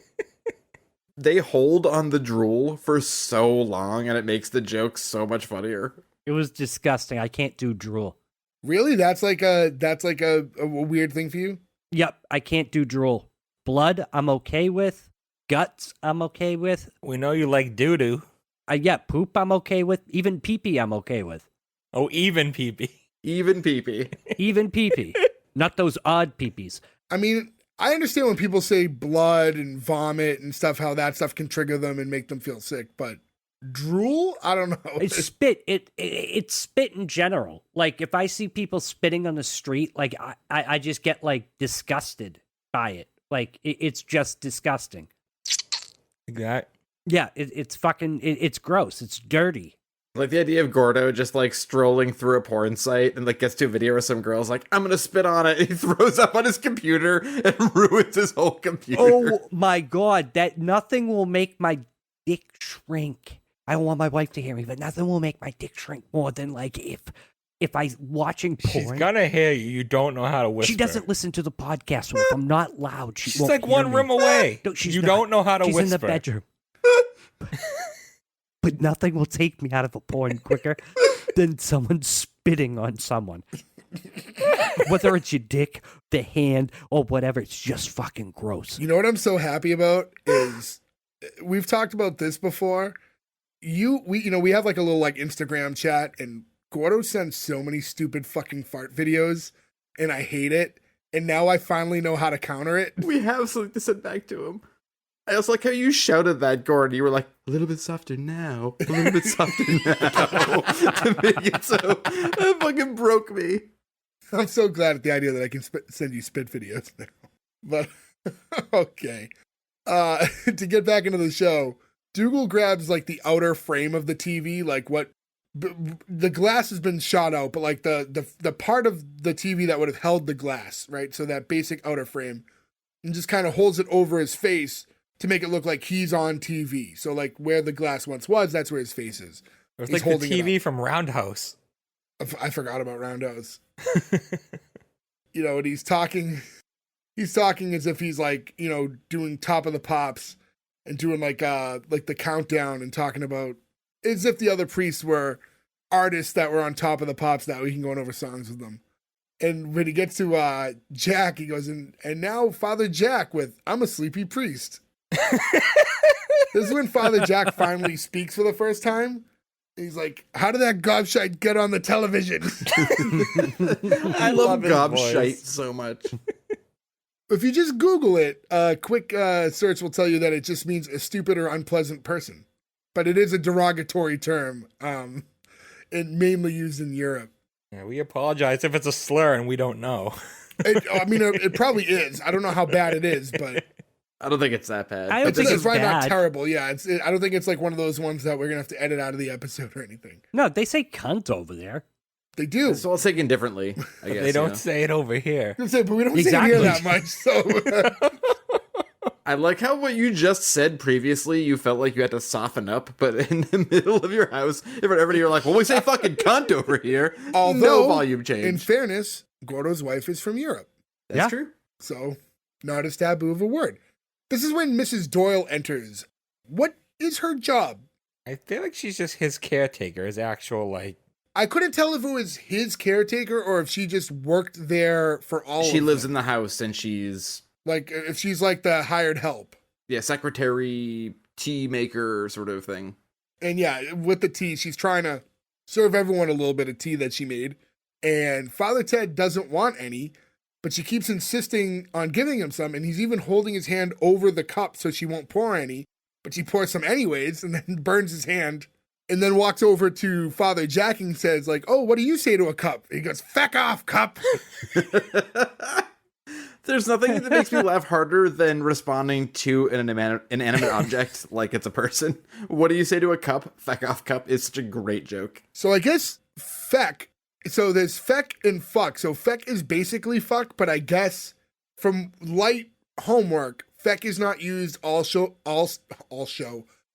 C: They hold on the drool for so long, and it makes the jokes so much funnier.
D: It was disgusting. I can't do drool.
A: Really? That's like a weird thing for you?
D: Yep, I can't do drool. Blood, I'm okay with. Guts, I'm okay with.
B: we know you like doo-doo.
D: Yeah, poop, I'm okay with. Even pee-pee, I'm okay with.
B: Oh, even pee-pee.
C: Even pee-pee.
D: Even pee-pee. Not those odd pee-pees.
A: I mean, I understand when people say blood and vomit and stuff, how that stuff can trigger them and make them feel sick, but drool? I don't know.
D: It's spit. It's spit in general. Like, if I see people spitting on the street, like, I just get, like, disgusted by it. Like, it's just disgusting.
B: That.
D: Yeah, it's fucking, it's gross. It's dirty.
C: Like the idea of Gordo just like strolling through a porn site and like gets to a video where some girl's like, I'm gonna spit on it. And he throws up on his computer and ruins his whole computer.
D: Oh my God, that nothing will make my dick shrink. I don't want my wife to hear me, but nothing will make my dick shrink more than like if I watching porn.
B: She's gonna hear you. You don't know how to whisper.
D: She doesn't listen to the podcast, so if I'm not loud,
B: She's
D: won't
B: like
D: hear
B: one
D: me.
B: room away.
D: No, she's
B: you
D: not.
B: don't know how to
D: She's
B: whisper.
D: in the bedroom. But nothing will take me out of a porn quicker than someone spitting on someone. Whether it's your dick, the hand, or whatever, it's just fucking gross.
A: You know what I'm so happy about is we've talked about this before. We have like a little like Instagram chat, and Gordo sends so many stupid fucking fart videos, and I hate it. And now I finally know how to counter it.
C: We have something to send back to him. I also like how you shouted that, Gordon. You were like, a little bit softer now. A little bit softer now. To make it so... That fucking broke me.
A: I'm so glad at the idea that I can send you spit videos now. But, okay. To get back into the show, Dougal grabs, like, the outer frame of the TV, like, what... the glass has been shot out, but, like, the part of the TV that would have held the glass, right? So that basic outer frame, and just kind of holds it over his face to make it look like he's on TV. So, like, where the glass once was, that's where his face is.
B: It was
A: He's
B: like the
A: holding it
B: TV
A: up.
B: from Roundhouse.
A: I forgot about Roundhouse. You know, and he's talking as if he's, like, you know, doing Top of the Pops and doing like the countdown and talking about as if the other priests were artists that were on Top of the Pops that we can go over songs with them. And when he gets to Jack, he goes, and now Father Jack with I'm a sleepy priest. This is when Father Jack finally speaks for the first time. He's like, how did that gobshite get on the television?
C: I love
B: his
C: gobshite
B: voice.
C: so much.
A: If you just Google it, a quick search will tell you that it just means a stupid or unpleasant person. But it is a derogatory term, and mainly used in Europe.
B: Yeah, we apologize if it's a slur and we don't know.
A: It probably is. I don't know how bad it is, but
C: I don't think it's that bad.
D: I don't
A: it's
D: think it's
A: probably not
D: bad.
A: terrible. Yeah, I don't think it's like one of those ones that we're gonna have to edit out of the episode or anything.
D: No, they say cunt over there.
A: They do.
C: It's all taken differently, I guess.
B: They don't say it over here.
A: But we don't
D: Exactly.
A: say it here that much. So
C: I like how what you just said previously, you felt like you had to soften up, but in the middle of your house, everybody you're like, well, we say fucking cunt over here.
A: although
C: No volume change.
A: in fairness, Gordo's wife is from Europe,
C: That's
D: Yeah.
C: true.
A: so not as taboo of a word. This is when Mrs. Doyle enters. What is her job?
B: I feel like she's just his caretaker, his actual, like...
A: I couldn't tell if it was his caretaker or if she just worked there for all
C: She
A: of
C: lives
A: them.
C: in the house and she's,
A: Like, if she's like the hired help.
C: yeah, secretary, tea maker sort of thing.
A: And yeah, with the tea, she's trying to serve everyone a little bit of tea that she made. And Father Ted doesn't want any, but she keeps insisting on giving him some. And he's even holding his hand over the cup so she won't pour any. But she pours some anyways and then burns his hand. And then walks over to Father Jack and says, like, oh, what do you say to a cup? He goes, feck off, cup.
C: There's nothing that makes me laugh harder than responding to an inanimate object like it's a person. What do you say to a cup? Feck off, cup is such a great joke.
A: So I guess feck. So there's feck and fuck. So feck is basically fuck, but I guess from light homework, feck is not used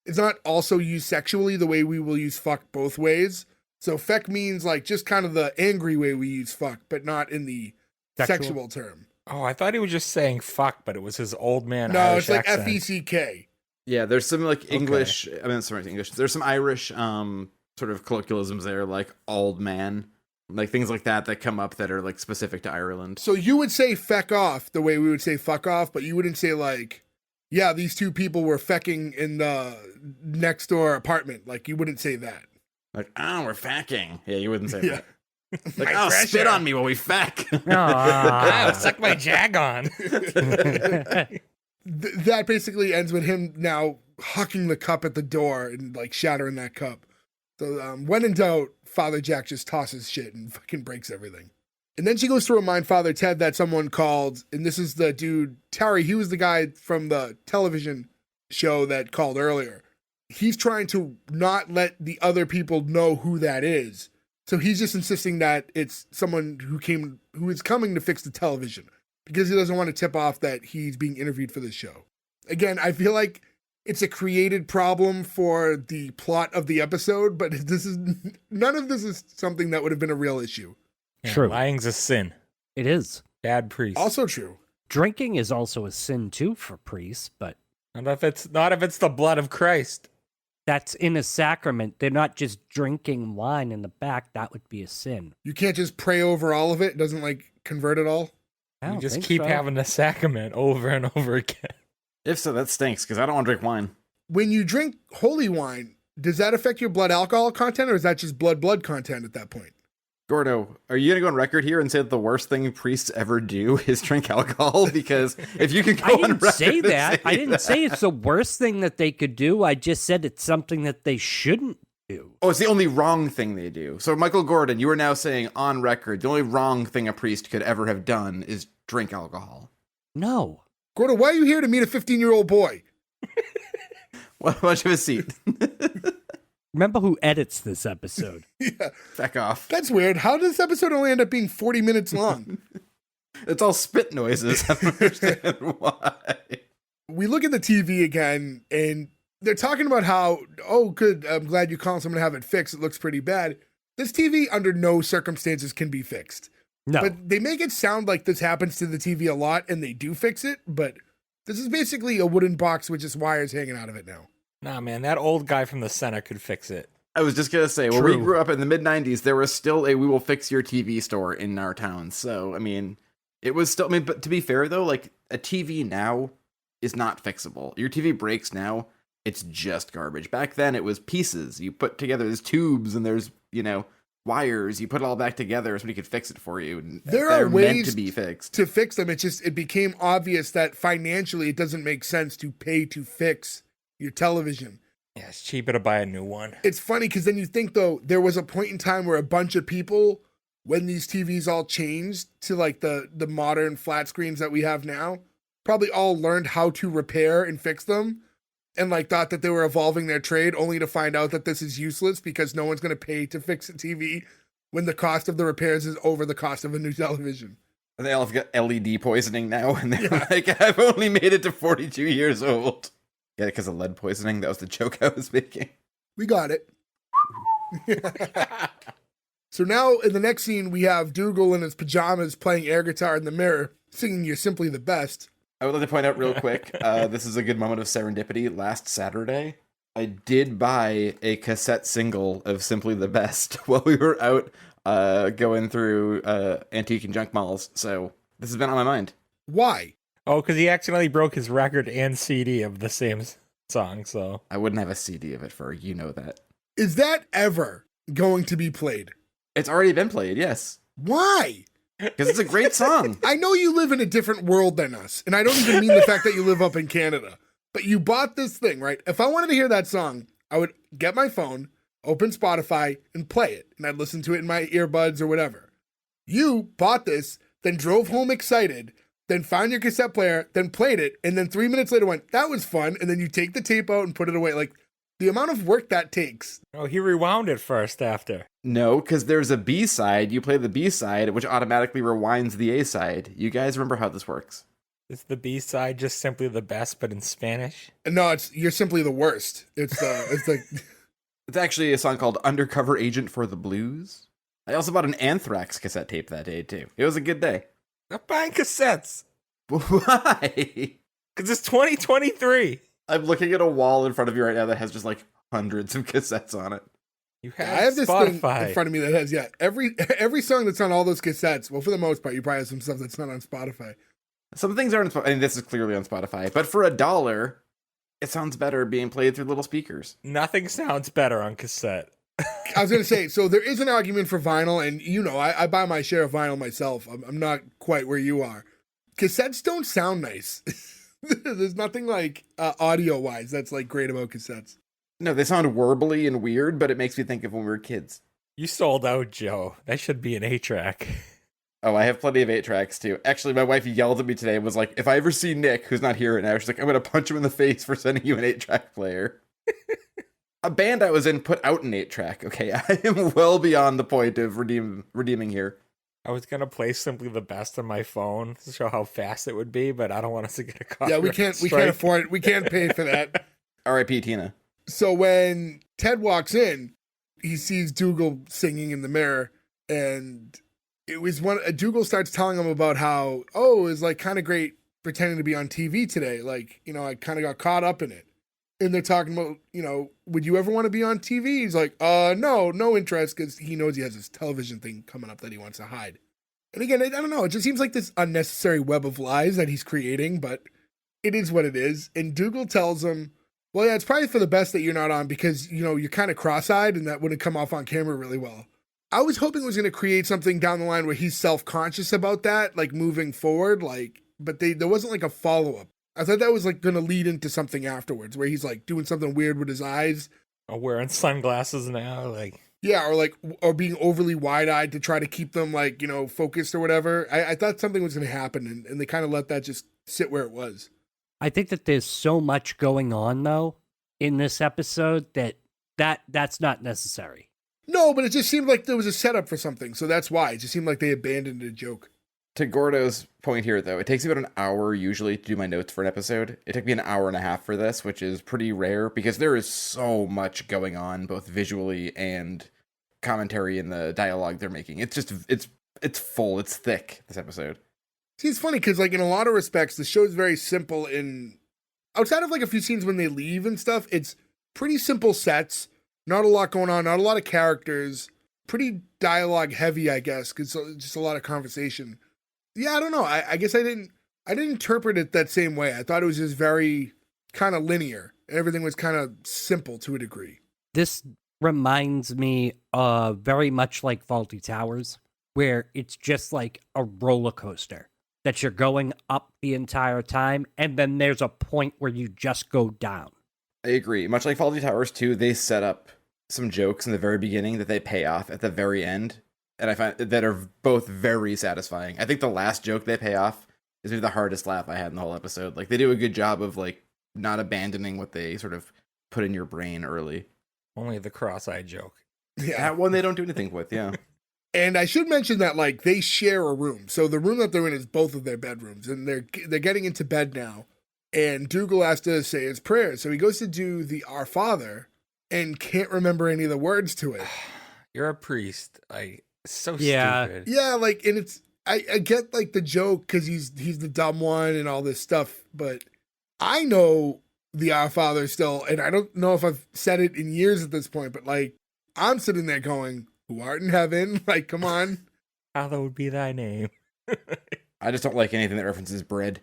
A: it's not also used sexually the way we will use fuck both ways. So feck means like just kind of the angry way we use fuck, but not in the sexual term.
B: Oh, I thought he was just saying fuck, but it was his old man
A: No,
B: Irish
A: it's like
B: accent.
A: F-E-C-K.
C: Yeah, there's some like English, English. There's some Irish sort of colloquialisms there, like old man, like things like that come up that are like specific to Ireland.
A: So you would say feck off the way we would say fuck off, but you wouldn't say like, yeah, these two people were fecking in the next door apartment. Like you wouldn't say that.
C: Like, oh, we're facking. Yeah, you wouldn't say
A: Yeah.
C: that. Like,
A: My
C: oh, spit
A: pressure.
C: on me while we feck.
B: Ah, suck my jag on.
A: That basically ends with him now hucking the cup at the door and like shattering that cup. So when in doubt, Father Jack just tosses shit and fucking breaks everything. And then she goes to remind Father Ted that someone called, and this is the dude, Terry, he was the guy from the television show that called earlier. He's trying to not let the other people know who that is. So he's just insisting that it's someone who is coming to fix the television because he doesn't want to tip off that he's being interviewed for this show. Again, I feel like it's a created problem for the plot of the episode, but none of this is something that would have been a real issue.
B: Yeah,
D: True.
B: lying's a sin.
D: It is.
B: Bad priest.
A: Also true.
D: Drinking is also a sin too for priests, but
B: Not if it's the blood of Christ.
D: that's in a sacrament. They're not just drinking wine in the back. That would be a sin.
A: You can't just pray over all of it. It doesn't like convert it all.
D: I
B: You
D: don't
B: just
D: think
B: keep
D: so.
B: having the sacrament over and over again.
C: If so, that stinks because I don't want to drink wine.
A: When you drink holy wine, does that affect your blood alcohol content or is that just blood content at that point?
C: Gordo, are you gonna go on record here and say that the worst thing priests ever do is drink alcohol? Because if you can go
D: I
C: on
D: didn't
C: record
D: say
C: and
D: that. I didn't
C: that-
D: say it's the worst thing that they could do. I just said it's something that they shouldn't do.
C: Oh, it's the only wrong thing they do. So, Michael Gordon, you are now saying on record the only wrong thing a priest could ever have done is drink alcohol.
D: No.
A: Gordo, why are you here to meet a 15-year-old boy?
C: Why don't you have a seat?
D: Remember who edits this episode.
A: Yeah,
C: Back off.
A: that's weird. How did this episode only end up being 40 minutes long?
C: It's all spit noises. I don't understand why.
A: We look at the TV again, and they're talking about how, oh, good, I'm glad you called someone to have it fixed. It looks pretty bad. This TV, under no circumstances, can be fixed.
D: No.
A: But they make it sound like this happens to the TV a lot, and they do fix it, but this is basically a wooden box with just wires hanging out of it now.
B: Nah, man, that old guy from the center could fix it.
C: I was just going to say, when we
D: True.
C: grew up in the mid-90s, there was still a we will fix your TV store in our town. So, I mean, it was still, but to be fair, though, like, a TV now is not fixable. Your TV breaks now, it's just garbage. Back then, it was pieces. You put together, there's tubes and there's, wires. You put it all back together so he could fix it for you. And
A: There
C: they're
A: are
C: meant
A: ways
C: to be fixed.
A: to fix them. It became obvious that financially it doesn't make sense to pay to fix your television.
B: Yeah, it's cheaper to buy a new one.
A: It's funny because then you think, though, there was a point in time where a bunch of people, when these TVs all changed to like the modern flat screens that we have now, probably all learned how to repair and fix them and like thought that they were evolving their trade, only to find out that this is useless because no one's going to pay to fix a TV when the cost of the repairs is over the cost of a new television.
C: And they all have got LED poisoning now, and they're like, I've only made it to 42 years old. Yeah, because of lead poisoning. That was the joke I was making.
A: We got it. So now in the next scene, we have Dougal in his pajamas playing air guitar in the mirror, singing You're Simply the Best.
C: I would like to point out real quick, this is a good moment of serendipity. Last Saturday, I did buy a cassette single of Simply the Best while we were out going through antique and junk malls. So this has been on my mind.
A: Why?
B: Oh, because he accidentally broke his record and CD of the same song, so.
C: I wouldn't have a CD of it for you know that.
A: Is that ever going to be played?
C: It's already been played, yes.
A: Why?
C: Because it's a great song.
A: I know you live in a different world than us, and I don't even mean the fact that you live up in Canada, but you bought this thing, right? If I wanted to hear that song, I would get my phone, open Spotify, and play it, and I'd listen to it in my earbuds or whatever. You bought this, then drove home excited, then found your cassette player, then played it, and then 3 minutes later went, that was fun, and then you take the tape out and put it away. Like, the amount of work that takes.
B: Oh, he rewound it first after.
C: No, because there's a B-side. You play the B-side, which automatically rewinds the A-side. You guys remember how this works?
B: Is the B-side just simply the best, but in Spanish?
A: No, You're Simply the Worst. It's like...
C: It's actually a song called Undercover Agent for the Blues. I also bought an Anthrax cassette tape that day, too. It was a good day.
B: Stop buying cassettes.
C: Why?
B: Because it's 2023.
C: I'm looking at a wall in front of you right now that has just like hundreds of cassettes on it.
B: You
A: I
B: have,
A: have this thing
B: Spotify.
A: in front of me that has, every song that's on all those cassettes. Well, for the most part, you probably have some stuff that's not on Spotify.
C: Some things aren't on Spotify. I mean, this is clearly on Spotify. But for $1, it sounds better being played through little speakers.
B: Nothing sounds better on cassette.
A: I was going to say, so there is an argument for vinyl, and I buy my share of vinyl myself. I'm not quite where you are. Cassettes don't sound nice. There's nothing like audio-wise that's like great about cassettes.
C: No, they sound warbly and weird, but it makes me think of when we were kids.
B: You sold out, Joe. That should be an 8-track.
C: Oh, I have plenty of 8-tracks, too. Actually, my wife yelled at me today and was like, if I ever see Nick, who's not here right now, she's like, I'm going to punch him in the face for sending you an 8-track player. A band I was in put out an 8-track, okay? I am well beyond the point of redeeming here.
B: I was going to play Simply the Best on my phone to show how fast it would be, but I don't want us to get a copyright
A: Yeah, we can't
B: strike.
A: afford it. We can't pay for that.
C: R.I.P. Tina.
A: So when Ted walks in, he sees Dougal singing in the mirror, and it was Dougal starts telling him about how, it was like kind of great pretending to be on TV today. Like, I kind of got caught up in it. And they're talking about, would you ever want to be on TV? He's like, no interest, because he knows he has this television thing coming up that he wants to hide. And again, I don't know, it just seems like this unnecessary web of lies that he's creating, but it is what it is. And Dougal tells him, well, yeah, it's probably for the best that you're not on because, you're kind of cross-eyed and that wouldn't come off on camera really well. I was hoping it was going to create something down the line where he's self-conscious about that, like moving forward, like, but there wasn't like a follow-up. I thought that was like going to lead into something afterwards where he's like doing something weird with his eyes.
B: Or wearing sunglasses now, like.
A: Yeah, or being overly wide-eyed to try to keep them like, focused or whatever. I thought something was going to happen, and they kind of let that just sit where it was.
D: I think that there's so much going on though in this episode that's not necessary.
A: No, but it just seemed like there was a setup for something, so that's why. It just seemed like they abandoned a joke.
C: To Gordo's point here, though, it takes me about an hour usually to do my notes for an episode. It took me an hour and a half for this, which is pretty rare because there is so much going on, both visually and commentary in the dialogue they're making. It's just, it's full, it's thick, this episode.
A: See, it's funny because, like, in a lot of respects, the show's very simple outside of, like, a few scenes when they leave and stuff, it's pretty simple sets. Not a lot going on, not a lot of characters, pretty dialogue heavy, I guess, because just a lot of conversation. Yeah, I don't know. I guess I didn't interpret it that same way. I thought it was just very kind of linear. Everything was kind of simple to a degree.
D: This reminds me very much like Faulty Towers, where it's just like a roller coaster that you're going up the entire time, and then there's a point where you just go down.
C: I agree. Much like Faulty Towers 2, they set up some jokes in the very beginning that they pay off at the very end, and I find that are both very satisfying. I think the last joke they pay off is maybe the hardest laugh I had in the whole episode. Like, they do a good job of, like, not abandoning what they sort of put in your brain early.
B: Only the cross-eyed joke.
A: Yeah.
C: That one they don't do anything with, yeah.
A: And I should mention that, like, they share a room. So the room that they're in is both of their bedrooms, and they're getting into bed now. And Dougal has to say his prayers. So he goes to do the Our Father and can't remember any of the words to it.
B: You're a priest. Like, so
D: Yeah.
B: stupid.
A: Yeah, like, and it's, I get, like, the joke because he's the dumb one and all this stuff, but I know the Our Father still, and I don't know if I've said it in years at this point, but, like, I'm sitting there going, who art in heaven? Like, come on.
B: Hallowed be thy name.
C: I just don't like anything that references bread.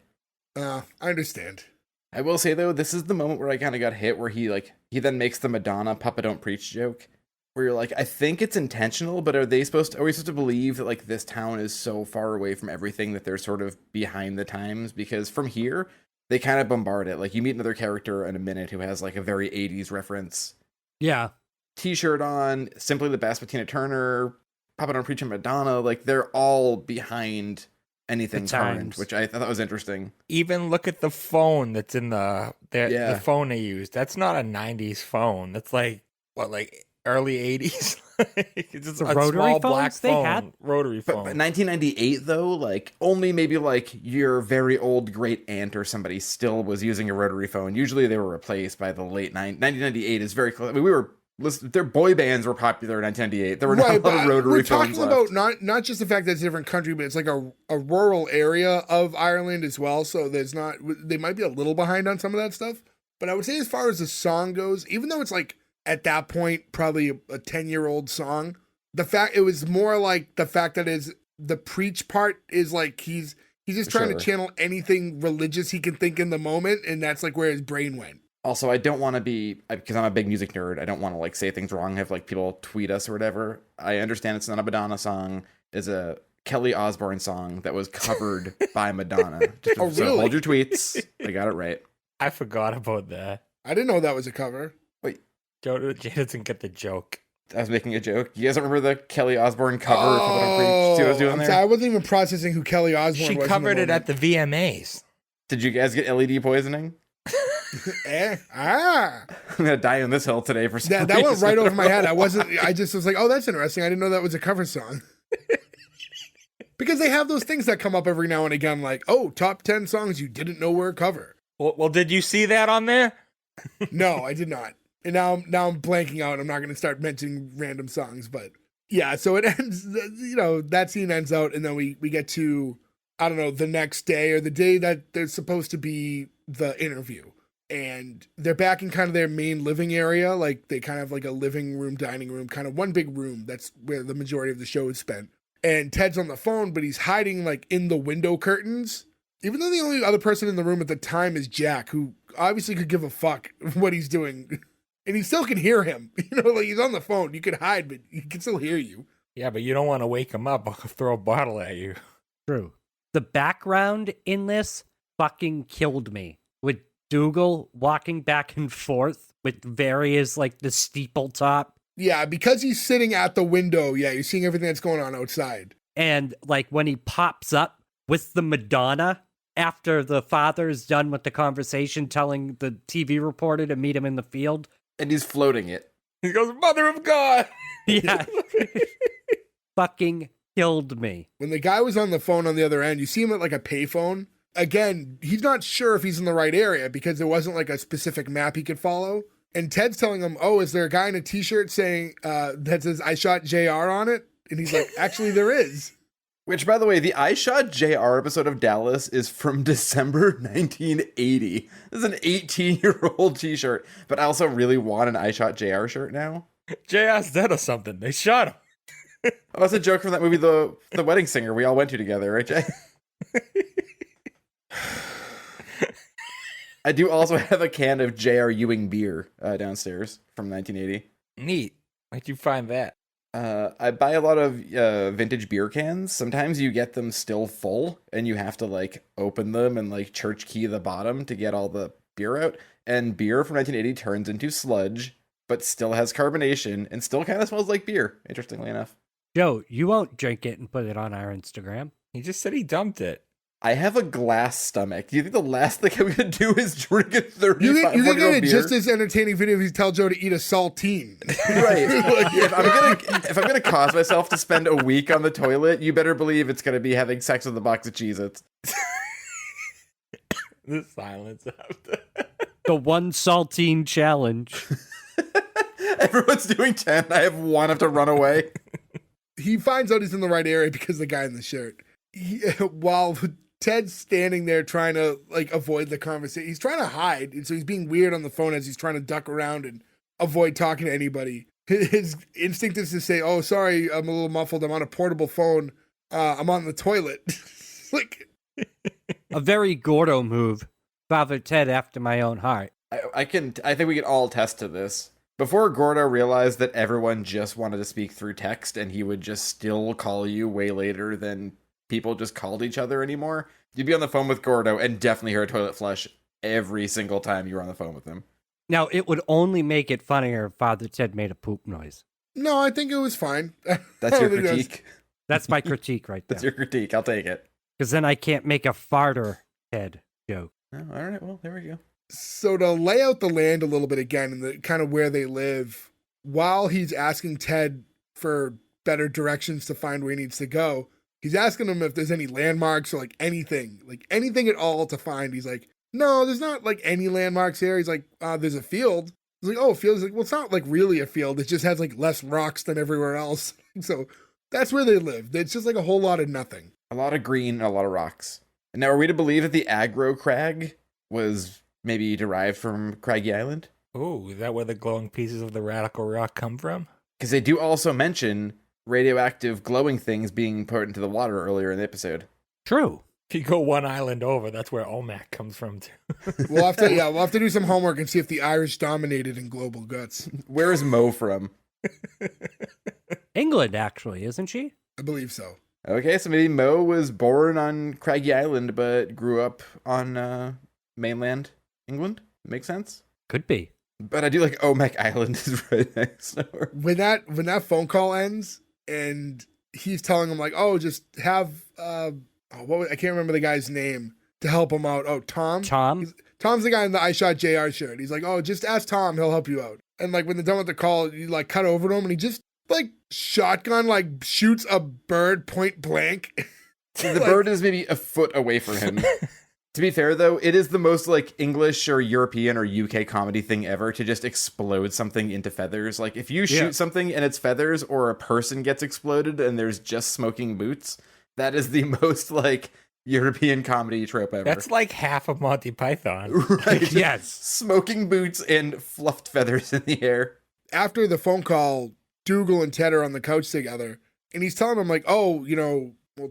A: I understand.
C: I will say, though, this is the moment where I kind of got hit, where he then makes the Madonna Papa Don't Preach joke, where you're like, I think it's intentional, but are we supposed to believe that, like, this town is so far away from everything that they're sort of behind the times? Because from here, they kind of bombard it. Like, you meet another character in a minute who has, like, a very 80s reference.
D: Yeah.
C: T-shirt on, Simply the Best with Tina Turner, Papa Don't Preach and Madonna. Like, they're all behind anything
D: The
C: current,
D: times.
C: which I thought was interesting.
B: Even look at the phone that's in the
C: Yeah.
B: phone they used. That's not a 90s phone. That's like, what, like early 80s? It's just
D: The
B: a
D: rotary
B: small
D: phones
B: black
D: they
B: phone.
D: had?
B: Rotary
C: But
B: phone.
C: 1998, though, like, only maybe, like, your very old great aunt or somebody still was using a rotary phone. Usually they were replaced by the late 1998 is very close. I mean, their boy bands were popular in 1998. There were not a lot of rotary
A: we're
C: phones
A: talking
C: left.
A: about not just the fact that it's a different country, but it's like a rural area of Ireland as well. So they might be a little behind on some of that stuff. But I would say as far as the song goes, even though it's like at that point probably a 10-year-old song, it was more like the fact that the preach part is like he's just trying to channel anything religious he can think in the moment, and that's like where his brain went.
C: Also, I don't want to be, because I'm a big music nerd, I don't want to, like, say things wrong, have, like, people tweet us or whatever. I understand it's not a Madonna song. It's a Kelly Osbourne song that was covered by Madonna. Just,
A: Oh,
C: so
A: really?
C: hold your tweets. I got it right.
B: I forgot about that.
A: I didn't know that was a cover.
B: Jay doesn't get the joke.
C: I was making a joke. You guys remember the Kelly Osbourne cover? of Papa Don't Preach? See what I was doing
A: I'm
C: there?
A: sorry, I wasn't even processing who Kelly Osbourne
B: She
A: was.
B: covered it at the VMAs.
C: Did you guys get LED poisoning?
A: Ah.
C: I'm gonna die on this hill today for some
A: That went
C: reason.
A: right over my head. I just was like, oh, that's interesting. I didn't know that was a cover song. Because they have those things that come up every now and again, like, oh, top 10 songs you didn't know were a cover.
B: Well, did you see that on there?
A: No, I did not. And now I'm blanking out. I'm not going to start mentioning random songs, but yeah. So it ends. That scene ends out, and then we get to, I don't know, the next day or the day that there's supposed to be the interview, and they're back in kind of their main living area. Like they kind of have like a living room, dining room, kind of one big room. That's where the majority of the show is spent. And Ted's on the phone, but he's hiding like in the window curtains. Even though the only other person in the room at the time is Jack, who obviously could give a fuck what he's doing. And he still can hear him. Like he's on the phone. You can hide, but he can still hear you.
B: Yeah, but you don't want to wake him up. I'll throw a bottle at you.
D: True. The background in this fucking killed me. With Dougal walking back and forth with various, like, the steeple top.
A: Yeah, because he's sitting at the window. Yeah, you're seeing everything that's going on outside.
D: And, like, when he pops up with the Madonna after the father's done with the conversation, telling the TV reporter to meet him in the field.
C: And he's floating it.
B: He goes, Mother of God!
D: Yeah. Fucking killed me.
A: When the guy was on the phone on the other end, you see him at like a payphone. Again, he's not sure if he's in the right area because there wasn't like a specific map he could follow. And Ted's telling him, oh, is there a guy in a t-shirt saying that says I shot JR on it? And he's like, actually, there is.
C: Which, by the way, the I Shot JR episode of Dallas is from December 1980. This is an 18-year-old t-shirt, but I also really want an I Shot JR shirt now.
B: JR's dead or something. They shot him.
C: Oh, that's a joke from that movie, The Wedding Singer, we all went to together, right, Jay? I do also have a can of J.R. Ewing beer downstairs from 1980.
B: Neat. Where'd you find that?
C: I buy a lot of vintage beer cans. Sometimes you get them still full, and you have to, like, open them and, like, church key the bottom to get all the beer out. And beer from 1980 turns into sludge, but still has carbonation, and still kind of smells like beer, interestingly enough.
D: Joe, you won't drink it and put it on our Instagram.
B: He just said he dumped it.
C: I have a glass stomach. Do you think the last thing I'm going to do is drink a 35
A: You think
C: beer?
A: it's just as entertaining video if you tell Joe to eat a saltine.
C: Right. If I'm gonna cause myself to spend a week on the toilet, you better believe it's gonna be having sex with a box of Cheez-Its.
B: The silence after.
D: The one saltine challenge.
C: Everyone's doing 10. I have one. I have to run away.
A: He finds out he's in the right area because the guy in the shirt. While Ted's standing there trying to like avoid the conversation, he's trying to hide, and so he's being weird on the phone as he's trying to duck around and avoid talking to anybody. His instinct is to say, "Oh, sorry, I'm a little muffled. I'm on a portable phone. I'm on the toilet." Like
D: A very Gordo move. Father Ted after my own heart.
C: I think we can all attest to this. Before Gordo realized that everyone just wanted to speak through text, and he would just still call you way later than people just called each other anymore, you'd be on the phone with Gordo and definitely hear a toilet flush every single time you were on the phone with him.
D: Now, it would only make it funnier if Father Ted made a poop noise.
A: no, I think it was fine.
C: That's your
A: I don't think
C: critique.
D: That's my critique right there.
C: That's your critique. I'll take it.
D: Because then I can't make a farter Ted joke.
C: Oh, all right. Well, there we go.
A: So to lay out the land a little bit again and the kind of where they live, while he's asking Ted for better directions to find where he needs to go, he's asking him if there's any landmarks or like anything at all to find. He's like, no, there's not like any landmarks here. He's like, there's a field. He's like, oh, a field. He's like, well, it's not like really a field. It just has like less rocks than everywhere else. So that's where they live. It's just like a whole lot of nothing.
C: A lot of green and a lot of rocks. And now, are we to believe that the aggro crag was maybe derived from Craggy Island?
B: Oh, is that where the glowing pieces of the radical rock come from?
C: Because they do also mention radioactive glowing things being put into the water earlier in the episode.
D: True.
B: If you go one island over, that's where OMAC comes from too.
A: We'll have to do some homework and see if the Irish dominated in global guts.
C: Where is Mo from?
D: England, actually, isn't she?
A: I believe so.
C: Okay, so maybe Mo was born on Craggy Island, but grew up on mainland England. Makes sense.
D: Could be.
C: But I do like Omek Island is right next door.
A: When that phone call ends and he's telling him like, oh, just have I can't remember the guy's name to help him out. Oh, Tom. Tom's the guy in the I Shot JR shirt. He's like, oh, just ask Tom, he'll help you out. And like when they're done with the call, you like cut over to him and he just like shotgun like shoots a bird point blank.
C: So the bird is maybe a foot away from him. To be fair, though, it is the most, like, English or European or UK comedy thing ever to just explode something into feathers. Like, if you shoot something and it's feathers or a person gets exploded and there's just smoking boots, that is the most, like, European comedy trope ever.
B: That's like half of Monty Python.
C: Right.
D: Yes.
C: Smoking boots and fluffed feathers in the air.
A: After the phone call, Dougal and Ted are on the couch together. And he's telling him, like, oh,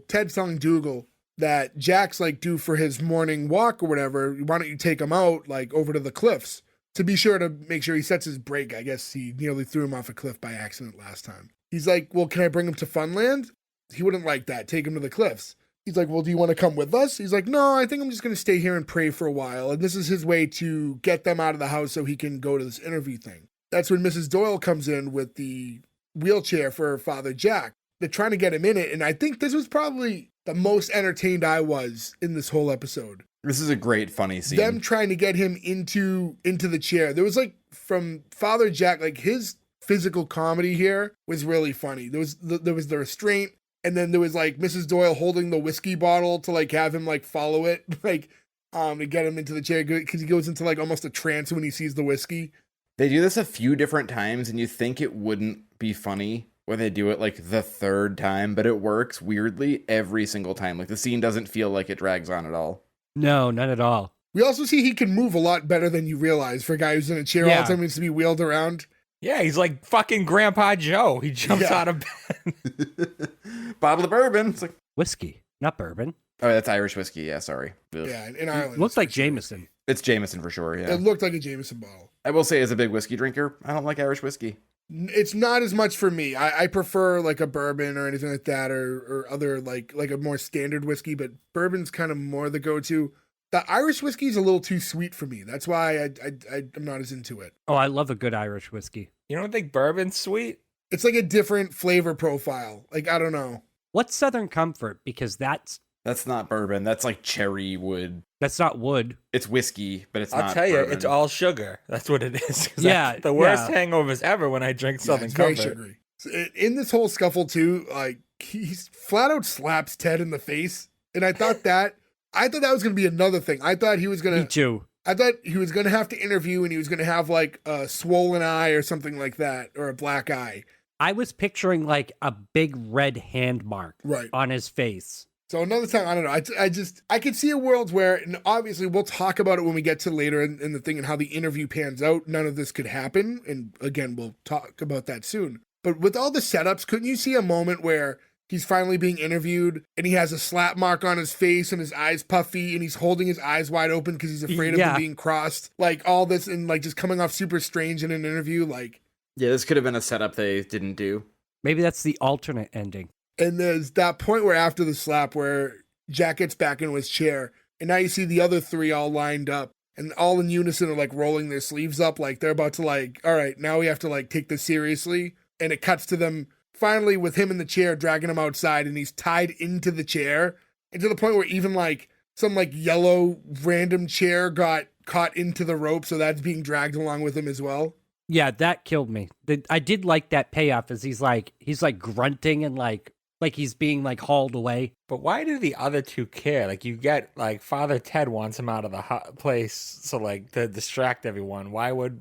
A: Ted's telling Dougal that Jack's like due for his morning walk or whatever. Why don't you take him out like over to the cliffs? to be sure to make sure he sets his brake. I guess he nearly threw him off a cliff by accident last time. He's like, well, can I bring him to Funland? He wouldn't like that. Take him to the cliffs. He's like, well, do you want to come with us? He's like, no, I think I'm just going to stay here and pray for a while. And this is his way to get them out of the house so he can go to this interview thing. That's when Mrs. Doyle comes in with the wheelchair for Father Jack. They're trying to get him in it. And I think this was probably the most entertained I was in this whole episode.
C: This is a great, funny scene.
A: Them trying to get him into the chair. There was like, from Father Jack, like his physical comedy here was really funny. There was the restraint. And then there was like Mrs. Doyle holding the whiskey bottle to like have him like follow it, like to get him into the chair because he goes into like almost a trance when he sees the whiskey.
C: They do this a few different times, and you think it wouldn't be funny when they do it like the third time, but it works weirdly every single time. Like the scene doesn't feel like it drags on at all.
D: No, not at all.
A: We also see he can move a lot better than you realize for a guy who's in a chair all the time, needs to be wheeled around.
B: Yeah, he's like fucking Grandpa Joe. He jumps out of bed.
C: Bottle of bourbon. It's like
D: Whiskey, not bourbon.
C: Oh, that's Irish whiskey. Yeah, sorry. Ugh.
A: Yeah, in Ireland.
D: Looks like Jameson.
C: It's Jameson for sure, yeah.
A: It looked like a Jameson bottle.
C: I will say, as a big whiskey drinker, I don't like Irish whiskey.
A: It's not as much for me. I prefer like a bourbon or anything like that, or other like a more standard whiskey, but bourbon's kind of more the go-to. The Irish whiskey is a little too sweet for me. That's why I'm not as into it.
D: Oh, I love a good Irish whiskey.
B: You don't think bourbon's sweet?
A: It's like a different flavor profile. Like, I don't know.
D: What's Southern Comfort? Because that's
C: not bourbon. That's like cherry wood.
D: That's not wood.
C: It's whiskey, but it's not
B: I'll tell you,
C: bourbon.
B: it's all sugar. That's what it is.
D: Yeah,
B: the worst hangovers ever when I drink Southern
A: it's very
B: Comfort.
A: sugary. So in this whole scuffle too, like he's flat out slaps Ted in the face, and I thought that was going to be another thing. I thought he was going to.
D: Me too.
A: I thought he was going to have to interview, and he was going to have like a swollen eye or something like that, or a black eye.
D: I was picturing like a big red hand mark on his face.
A: So another time, I don't know. I could see a world where, and obviously we'll talk about it when we get to later in the thing and how the interview pans out. None of this could happen. And again, we'll talk about that soon. But with all the setups, couldn't you see a moment where he's finally being interviewed and he has a slap mark on his face and his eyes puffy and he's holding his eyes wide open because he's afraid of them being crossed? Like all this and like just coming off super strange in an interview. Like,
C: yeah, this could have been a setup they didn't do.
D: Maybe that's the alternate ending.
A: And there's that point where after the slap where Jack gets back into his chair and now you see the other three all lined up and all in unison are like rolling their sleeves up like they're about to like, all right, now we have to like take this seriously. And it cuts to them finally with him in the chair dragging him outside and he's tied into the chair and to the point where even like some like yellow random chair got caught into the rope, so that's being dragged along with him as well.
D: Yeah, that killed me. I did like that payoff as he's like grunting and like he's being like hauled away.
B: But why do the other two care? Like you get like Father Ted wants him out of the place, so like to distract everyone. Why would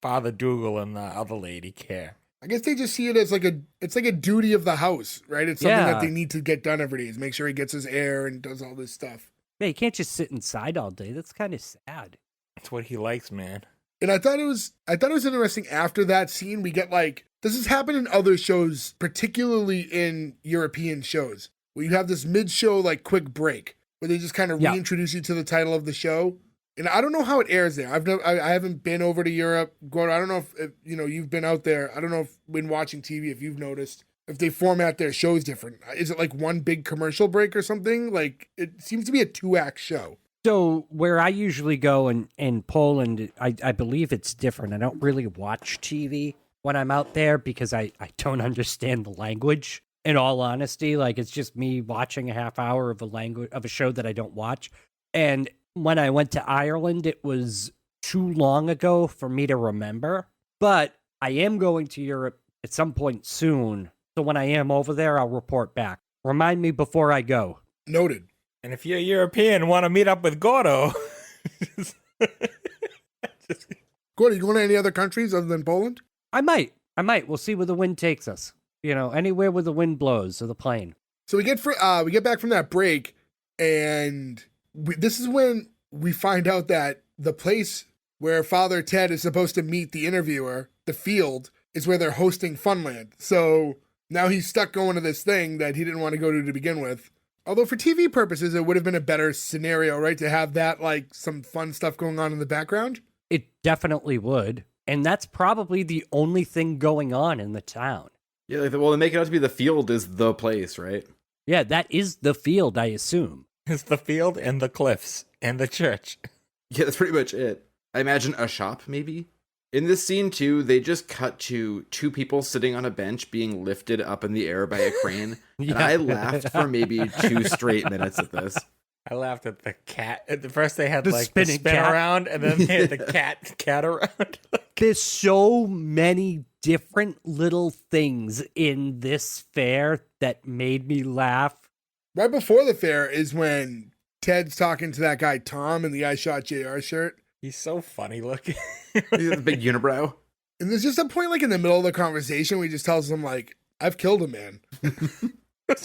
B: Father Dougal and the other lady care?
A: I guess they just see it as like a duty of the house, right? It's something that they need to get done every day, is make sure he gets his air and does all this stuff.
D: Yeah, you can't just sit inside all day. That's kind of sad.
B: That's what he likes, man.
A: And I thought it was interesting after that scene, we get like, this has happened in other shows, particularly in European shows, where you have this mid-show like quick break, where they just kind of reintroduce you to the title of the show. And I don't know how it airs there. I haven't been over to Europe. I don't know if you've been out there. I don't know if when watching TV, if you've noticed, if they format their shows different. Is it like one big commercial break or something? Like it seems to be a 2-act show.
D: So where I usually go in Poland, I believe it's different. I don't really watch TV when I'm out there because I don't understand the language. In all honesty, like it's just me watching a half hour of a show that I don't watch. And when I went to Ireland, it was too long ago for me to remember. But I am going to Europe at some point soon. So when I am over there, I'll report back. Remind me before I go.
A: Noted.
B: And if you're European and want to meet up with Gordo...
A: Gordo, you going to any other countries other than Poland?
D: I might. We'll see where the wind takes us. Anywhere where the wind blows or the plane.
A: So we get back from that break, and this is when we find out that the place where Father Ted is supposed to meet the interviewer, the field, is where they're hosting Funland. So now he's stuck going to this thing that he didn't want to go to begin with. Although for TV purposes, it would have been a better scenario, right? To have that, like, some fun stuff going on in the background.
D: It definitely would. And that's probably the only thing going on in the town.
C: Yeah, well, they make it out to be the field is the place, right?
D: Yeah, that is the field, I assume.
B: It's the field and the cliffs and the church.
C: Yeah, that's pretty much it. I imagine a shop, maybe? In this scene, too, they just cut to two people sitting on a bench being lifted up in the air by a crane. And I laughed for maybe 2 straight minutes at this.
B: I laughed at the cat. At first they had
D: The
B: like the
D: spinning
B: spin
D: cat.
B: around, and then they had the cat around.
D: There's so many different little things in this fair that made me laugh.
A: Right before the fair is when Ted's talking to that guy Tom in the I Shot JR shirt.
B: He's so funny looking.
C: He's got the big unibrow.
A: And there's just a point like in the middle of the conversation where he just tells him like, I've killed a man.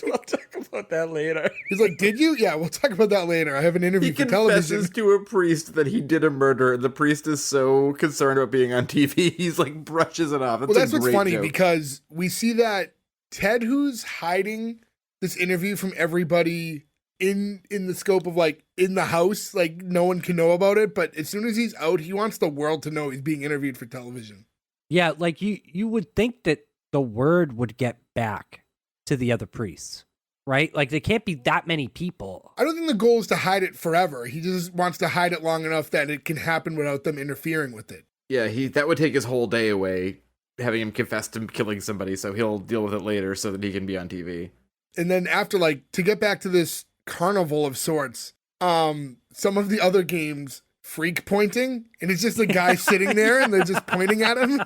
B: We'll talk about that later.
A: He's like, did you? Yeah, we'll talk about that later. I have an interview
C: He
A: for television.
C: confesses to a priest that he did a murder, and the priest is so concerned about being on TV, he's like brushes it off.
A: Well, that's
C: a
A: what's
C: great
A: funny
C: joke.
A: because we see that Ted, who's hiding this interview from everybody in the scope of like in the house, like no one can know about it. But as soon as he's out, he wants the world to know he's being interviewed for television.
D: Yeah, like you would think that the word would get back to the other priests, right? Like there can't be that many people.
A: I don't think the goal is to hide it forever. He just wants to hide it long enough that it can happen without them interfering with it.
C: Yeah, that would take his whole day away, having him confess to killing somebody, so he'll deal with it later so that he can be on TV.
A: And then after, like, to get back to this carnival of sorts, some of the other games freak pointing, and it's just a guy sitting there and they're just pointing at him.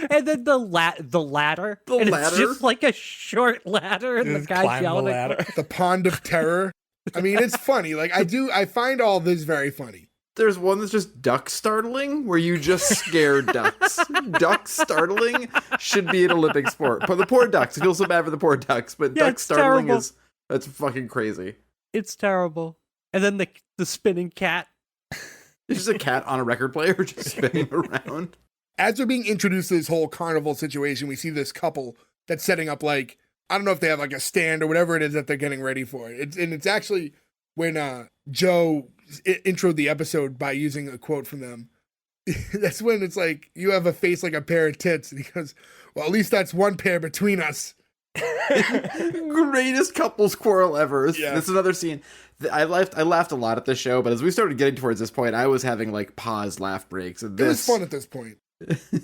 D: And then the ladder.
C: The
D: and
C: ladder?
D: It's just like a short ladder, and the
B: Just
D: guy's
B: climb the
D: yelling.
B: ladder.
A: The pond of terror. I mean, it's funny. Like, I find all this very funny.
C: There's one that's just duck startling, where you just scare ducks. Duck startling should be an Olympic sport. But the poor ducks, I feel so bad for the poor ducks, but
D: Yeah,
C: duck
D: it's
C: startling
D: terrible.
C: that's fucking crazy.
D: It's terrible. And then the spinning cat.
C: It's just a cat on a record player just spinning around.
A: As we're being introduced to this whole carnival situation, we see this couple that's setting up, like, I don't know if they have like a stand or whatever it is that they're getting ready for. It's actually when Joe introed the episode by using a quote from them. That's when it's like, you have a face like a pair of tits. And he goes, well, at least that's one pair between us.
C: Greatest couples quarrel ever.
A: Yeah.
C: This is another scene. I laughed a lot at the show, but as we started getting towards this point, I was having like pause laugh breaks. And
A: It was fun at this point.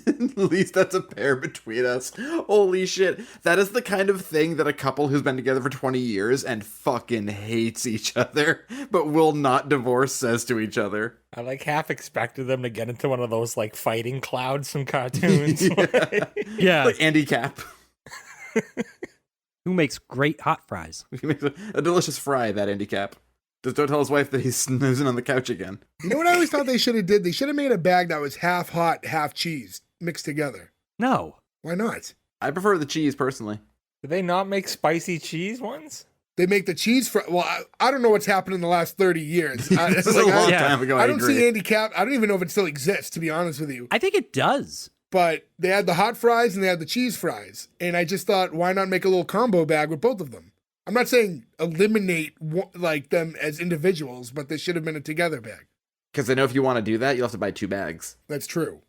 C: At least that's a pair between us. Holy shit. That is the kind of thing that a couple who's been together for 20 years and fucking hates each other, but will not divorce says to each other.
B: I like half expected them to get into one of those like fighting clouds from cartoons.
D: Yeah.
C: Like Andy Cap.
D: Who makes great hot fries.
C: He makes a delicious fry, that Andy Cap. Just don't tell his wife that he's snoozing on the couch again.
A: You know what I always thought they should have did? They should have made a bag that was half hot, half cheese mixed together.
D: No.
A: Why not?
C: I prefer the cheese, personally.
B: Do they not make spicy cheese ones?
A: They make the cheese fry. Well, I don't know what's happened in the last 30 years.
C: This is a long time ago,
A: I don't
C: agree.
A: see Andy Cap. I don't even know if it still exists, to be honest with you.
D: I think it does.
A: But they had the hot fries and they had the cheese fries. And I just thought, why not make a little combo bag with both of them? I'm not saying eliminate like them as individuals, but they should have been a together bag.
C: Because I know if you want to do that, you'll have to buy 2 bags.
A: That's true.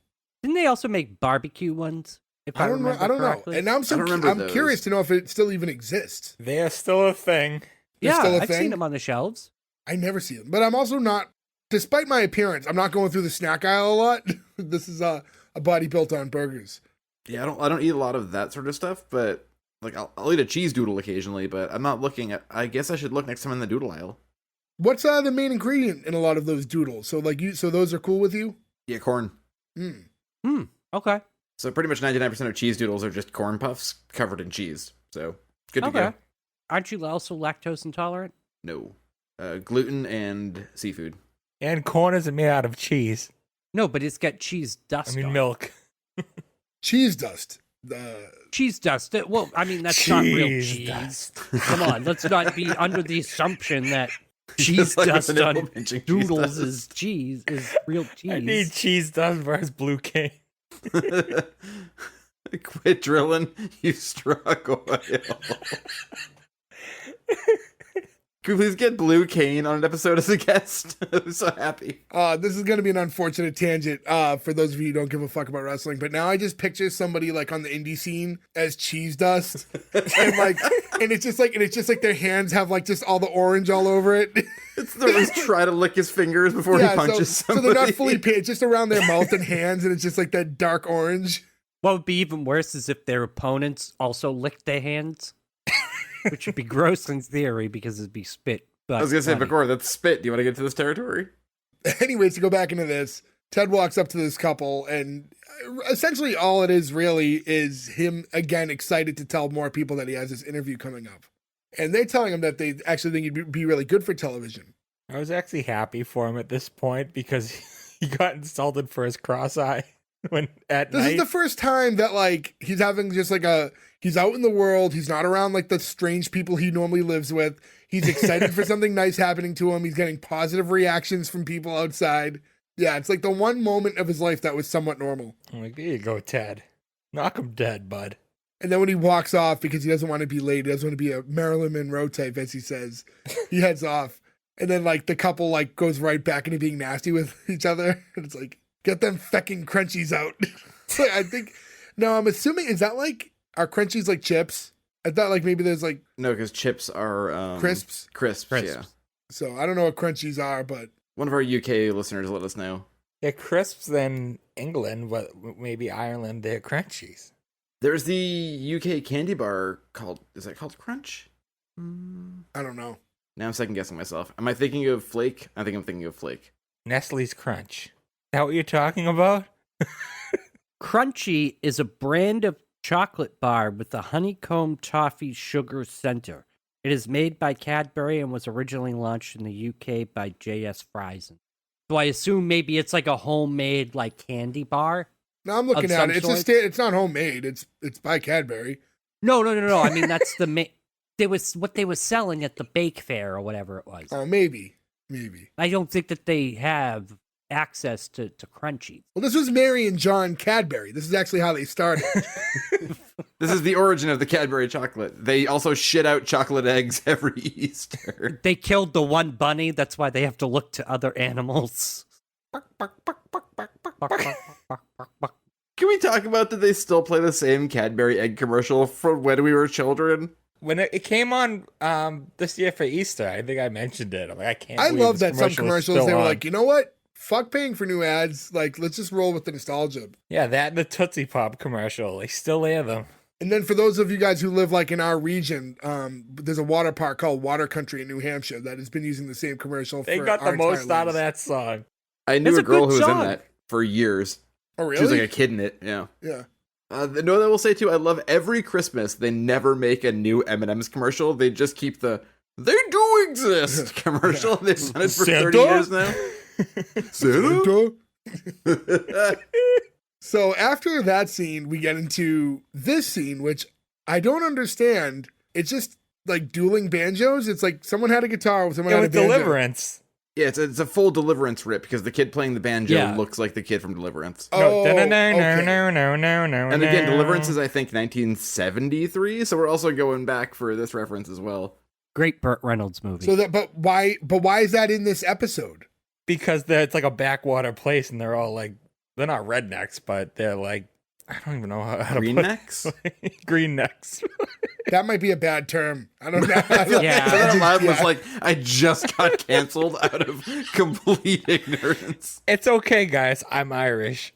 D: Didn't they also make barbecue ones? If
A: I don't know.
D: remember
A: I don't know.
D: correctly?
A: And now I'm
C: I don't remember
A: I'm
C: those.
A: curious to know if it still even exists.
B: They are still a thing.
A: They're
D: Yeah,
A: still a
D: I've
A: thing?
D: seen them on the shelves.
A: I never see them. But I'm also not, despite my appearance, I'm not going through the snack aisle a lot. This is a body built on burgers.
C: Yeah, I don't eat a lot of that sort of stuff, but like I'll eat a cheese doodle occasionally, but I'm not looking at. I guess I should look next time in the doodle aisle.
A: What's the main ingredient in a lot of those doodles? So so those are cool with you?
C: Yeah, corn.
D: Okay.
C: So pretty much 99% of cheese doodles are just corn puffs covered in cheese. So good to
D: Okay.
C: go.
D: Aren't you also lactose intolerant?
C: No, gluten and seafood.
B: And corn isn't made out of cheese.
D: No, but it's got cheese dust.
B: I mean
D: on it.
B: milk.
A: Cheese dust.
D: Cheese dust. Well, I mean that's not real
B: Cheese
D: cheese.
B: dust.
D: Come on, let's not be under the assumption that cheese
C: Just like with
D: dust
C: the nipple
D: on
C: pinching cheese
D: doodles
C: dust.
D: is cheese, is real cheese.
B: I need cheese dust versus Blue King.
C: Quit drilling, you struck oil. Can we please get Blue Kane on an episode as a guest? I'm so happy.
A: This is going to be an unfortunate tangent for those of you who don't give a fuck about wrestling, but now I just picture somebody like on the indie scene as Cheese Dust, and it's just like their hands have like just all the orange all over it.
C: It's the Riz try to lick his fingers before he punches somebody.
A: So they're not fully paid, just around their mouth and hands, and it's just like that dark orange.
D: What would be even worse is if their opponents also licked their hands, which would be gross in theory because it'd be spit. But
C: I was going to say, Bakor, that's spit. Do you want to get to this territory?
A: Anyways, to go back into this, Ted walks up to this couple, and essentially all it is really is him, again, excited to tell more people that he has this interview coming up. And they're telling him that they actually think he'd be really good for television.
B: I was actually happy for him at this point because he got insulted for his cross eye when at night.
A: This is the first time that like he's having just like he's out in the world. He's not around like the strange people he normally lives with. He's excited for something nice happening to him. He's getting positive reactions from people outside. Yeah, it's like the one moment of his life that was somewhat normal.
B: I'm like, there you go, Ted. Knock him dead, bud.
A: And then when he walks off because he doesn't want to be late, he doesn't want to be a Marilyn Monroe type, as he says, he heads off. And then like the couple like goes right back into being nasty with each other. And it's like, get them fecking crunchies out. So I think, no, I'm assuming, is that like, are crunchies like chips? I thought like maybe there's like.
C: No, because chips are.
A: Crisps?
C: Crisps, yeah.
A: So I don't know what crunchies are, but.
C: One of our UK listeners let us know.
B: They're crisps in England, but maybe Ireland, they're crunchies.
C: There's the UK candy bar called, is that called Crunch?
A: I don't know.
C: Now I'm second guessing myself. Am I thinking of Flake? I think I'm thinking of Flake.
B: Nestle's Crunch. Is that what you're talking about?
D: Crunchy is a brand of chocolate bar with a honeycomb toffee sugar center. It is made by Cadbury and was originally launched in the UK by J.S. Friesen. So I assume maybe it's like a homemade like candy bar.
A: No, I'm looking at it. It's not homemade. It's by Cadbury.
D: No. I mean, that's the It was what they were selling at the Bake Fair or whatever it was.
A: Oh, maybe.
D: I don't think that they have access to Crunchies.
A: Well, this was Mary and John Cadbury. This is actually how they started.
C: This is the origin of the Cadbury chocolate. They also shit out chocolate eggs every Easter.
D: They killed the one bunny. That's why they have to look to other animals.
C: Can we talk about that they still play the same Cadbury egg commercial from when we were children?
B: When it came on this year for Easter, I think I mentioned it. I'm like, I can't.
A: I
B: believe
A: love
B: this
A: that some
B: commercial is
A: commercials,
B: still
A: they were
B: on.
A: like, you know what? Fuck paying for new ads. Like, let's just roll with the nostalgia.
B: Yeah, that and the Tootsie Pop commercial. They still air them.
A: And then for those of you guys who live like in our region, there's a water park called Water Country in New Hampshire that has been using the same commercial
B: They
A: for
B: got
A: our
B: the most
A: entire
B: out of
A: lives.
B: that song.
C: I knew
D: That's
C: a
D: a
C: girl
D: good
C: who was
D: song.
C: in that for years.
A: Oh, really?
C: She was like a kid in it, yeah.
A: Yeah.
C: You know what I will say too? I love every Christmas they never make a new M&M's commercial. They just keep the "they do exist" commercial. They've done it for 30 years now. Santa?
A: So after that scene, we get into this scene, which I don't understand. It's just like dueling banjos. It's like someone had a guitar, someone
B: Yeah,
A: had a
B: with
A: banjo.
B: Deliverance.
C: Yeah, it's a full Deliverance rip because the kid playing the banjo
D: Yeah.
C: looks like the kid from Deliverance.
A: Oh,
B: no,
A: okay.
B: no.
C: And again, Deliverance is I think 1973, so we're also going back for this reference as well.
D: Great Burt Reynolds movie.
A: So that, but why is that in this episode?
B: Because it's like a backwater place, and they're all like, they're not rednecks, but they're like, I don't even know how to
C: Green
B: put
C: necks?
B: green necks.
A: That might be a bad term. I don't know.
D: Yeah.
C: That out loud was
A: Yeah.
C: like I just got canceled out of complete ignorance.
B: It's okay, guys. I'm Irish.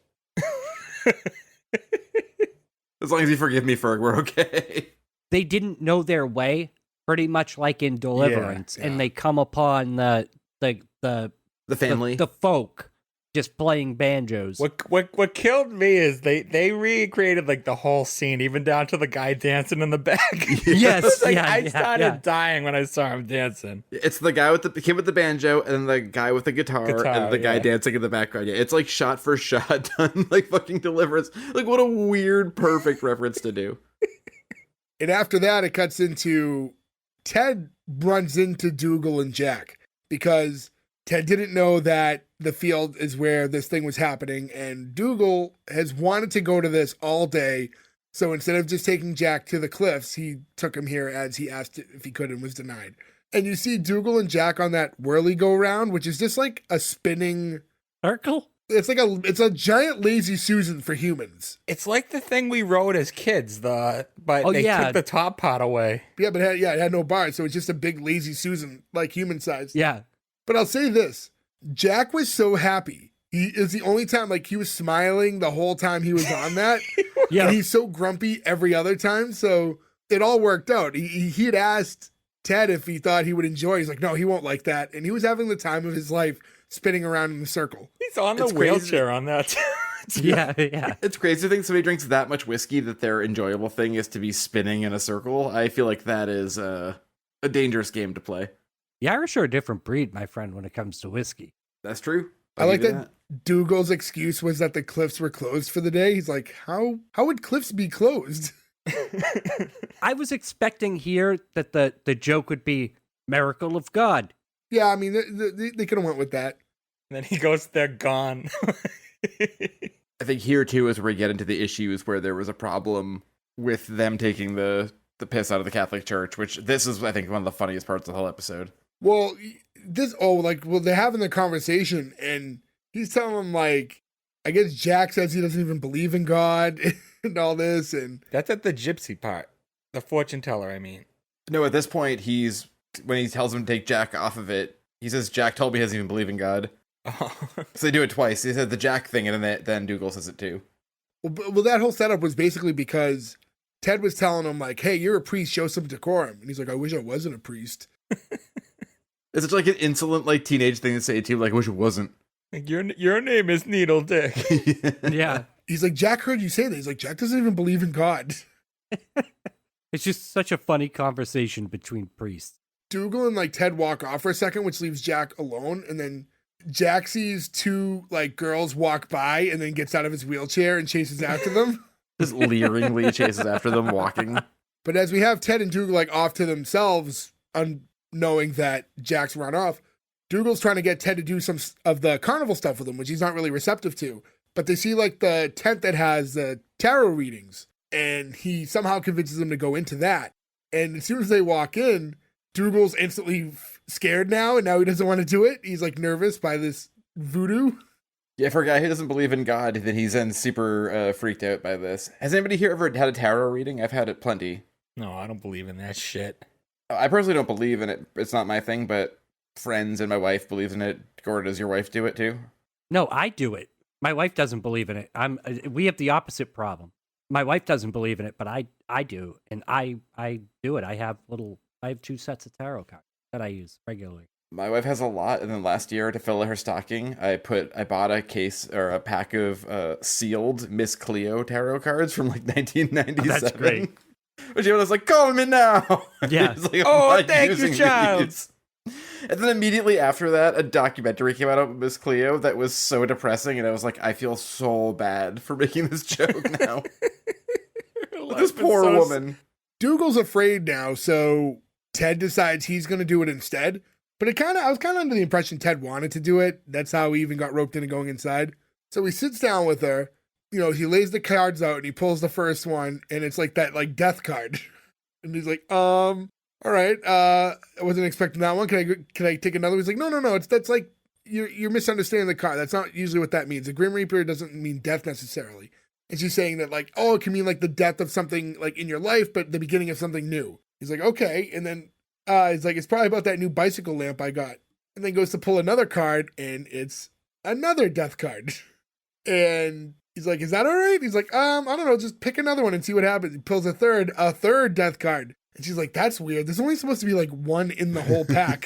C: As long as you forgive me, Ferg, we're okay.
D: They didn't know their way, pretty much like in Deliverance,
A: Yeah.
D: and they come upon the
C: The family.
D: the folk just playing banjos.
B: What killed me is they recreated like the whole scene, even down to the guy dancing in the back.
D: Yes,
B: Like,
D: yeah,
B: I
D: yeah,
B: started
D: yeah.
B: dying when I saw him dancing.
C: It's the guy with the kid with the banjo and then the guy with the guitar and the guy
B: yeah.
C: dancing in the background. Yeah, it's like shot for shot done like fucking Deliverance. Like what a weird, perfect reference to do.
A: And after that, it cuts into Ted runs into Dougal and Jack because Ted didn't know that the field is where this thing was happening, and Dougal has wanted to go to this all day. So instead of just taking Jack to the cliffs, he took him here as he asked if he could and was denied. And you see Dougal and Jack on that whirly go round, which is just like a spinning.
D: Circle?
A: It's a giant lazy Susan for humans.
B: It's like the thing we rode as kids, but
D: Oh,
B: they
D: yeah.
B: took the top part away.
A: Yeah, but it had no bars, so it's just a big lazy Susan, like human size.
D: Yeah.
A: But I'll say this: Jack was so happy. He is the only time like he was smiling the whole time he was on that.
D: Yeah.
A: And he's so grumpy every other time. So it all worked out. He had asked Ted if he thought he would enjoy. He's like, no, he won't like that. And he was having the time of his life spinning around in the circle.
B: He's on the
C: It's crazy.
B: wheelchair on that.
D: Yeah. Yeah.
C: It's crazy to think somebody drinks that much whiskey that their enjoyable thing is to be spinning in a circle. I feel like that is a dangerous game to play.
D: The Irish are a different breed, my friend, when it comes to whiskey.
C: That's true.
A: I like
C: give you
A: that Dougal's excuse was that the cliffs were closed for the day. He's like, how would cliffs be closed?
D: I was expecting here that the joke would be miracle of God.
A: Yeah, I mean, they could have went with that.
B: And then he goes, they're gone.
C: I think here too is where we get into the issues where there was a problem with them taking the piss out of the Catholic Church, which this is, I think, one of the funniest parts of the whole episode.
A: Well, they're having the conversation and he's telling them, like, I guess Jack says he doesn't even believe in God and all this. And
B: That's at the gypsy part. The fortune teller, I mean.
C: No, at this point, when he tells him to take Jack off of it, he says, Jack told me he doesn't even believe in God.
B: Oh.
C: So they do it twice. He said the Jack thing, and then Dougal says it too.
A: well, that whole setup was basically because Ted was telling him, like, hey, you're a priest, show some decorum. And he's like, I wish I wasn't a priest.
C: It's such like an insolent, like, teenage thing to say too. Like, I wish it wasn't.
B: Like, your name is Needle Dick.
D: Yeah.
A: He's like, Jack heard you say that. He's like, Jack doesn't even believe in God.
D: It's just such a funny conversation between priests.
A: Dougal and, like, Ted walk off for a second, which leaves Jack alone. And then Jack sees two, like, girls walk by and then gets out of his wheelchair and chases after them.
C: Just leeringly chases after them walking.
A: But as we have Ted and Dougal, like, off to themselves, knowing that Jack's run off, Dougal's trying to get Ted to do some of the carnival stuff with him, which he's not really receptive to. But they see, like, the tent that has the tarot readings, and he somehow convinces them to go into that. And as soon as they walk in, Dougal's instantly scared now, and now he doesn't want to do it. He's, like, nervous by this voodoo.
C: Yeah, for a guy who doesn't believe in God, then he's then super freaked out by this. Has anybody here ever had a tarot reading? I've had it plenty.
B: No, I don't believe in that shit.
C: I personally don't believe in it. It's not my thing, but friends and my wife believes in it. Gordon, does your wife do it too?
D: No, I do it. My wife doesn't believe in it. We have the opposite problem. My wife doesn't believe in it, but I do, and I do it. I have 2 sets of tarot cards that I use regularly.
C: My wife has a lot, and then last year to fill her stocking, I bought a case or a pack of sealed Miss Cleo tarot cards from like 1997.
D: That's great.
C: But she was like, "Call me now."
D: Yeah.
C: Like, "I'm
B: Oh,
C: not
B: thank you,
C: using
B: child."
C: these." And then immediately after that, a documentary came out of Miss Cleo that was so depressing, and I was like, I feel so bad for making this joke now. This poor woman.
A: Dougal's afraid now, so Ted decides he's going to do it instead. But I was kind of under the impression Ted wanted to do it. That's how he even got roped into going inside. So he sits down with her. You know, he lays the cards out and he pulls the first one, and it's like that, like, death card. And he's like, all right, I wasn't expecting that one. Can I take another? He's like, no. That's like you're misunderstanding the card. That's not usually what that means. The Grim Reaper doesn't mean death necessarily. And she's saying that, like, oh, it can mean like the death of something like in your life, but the beginning of something new. He's like, okay, and then he's like, it's probably about that new bicycle lamp I got. And then goes to pull another card, and it's another death card. And he's like, is that all right? He's like, I don't know, just pick another one and see what happens. He pulls a third death card. And she's like, that's weird. There's only supposed to be like one in the whole pack.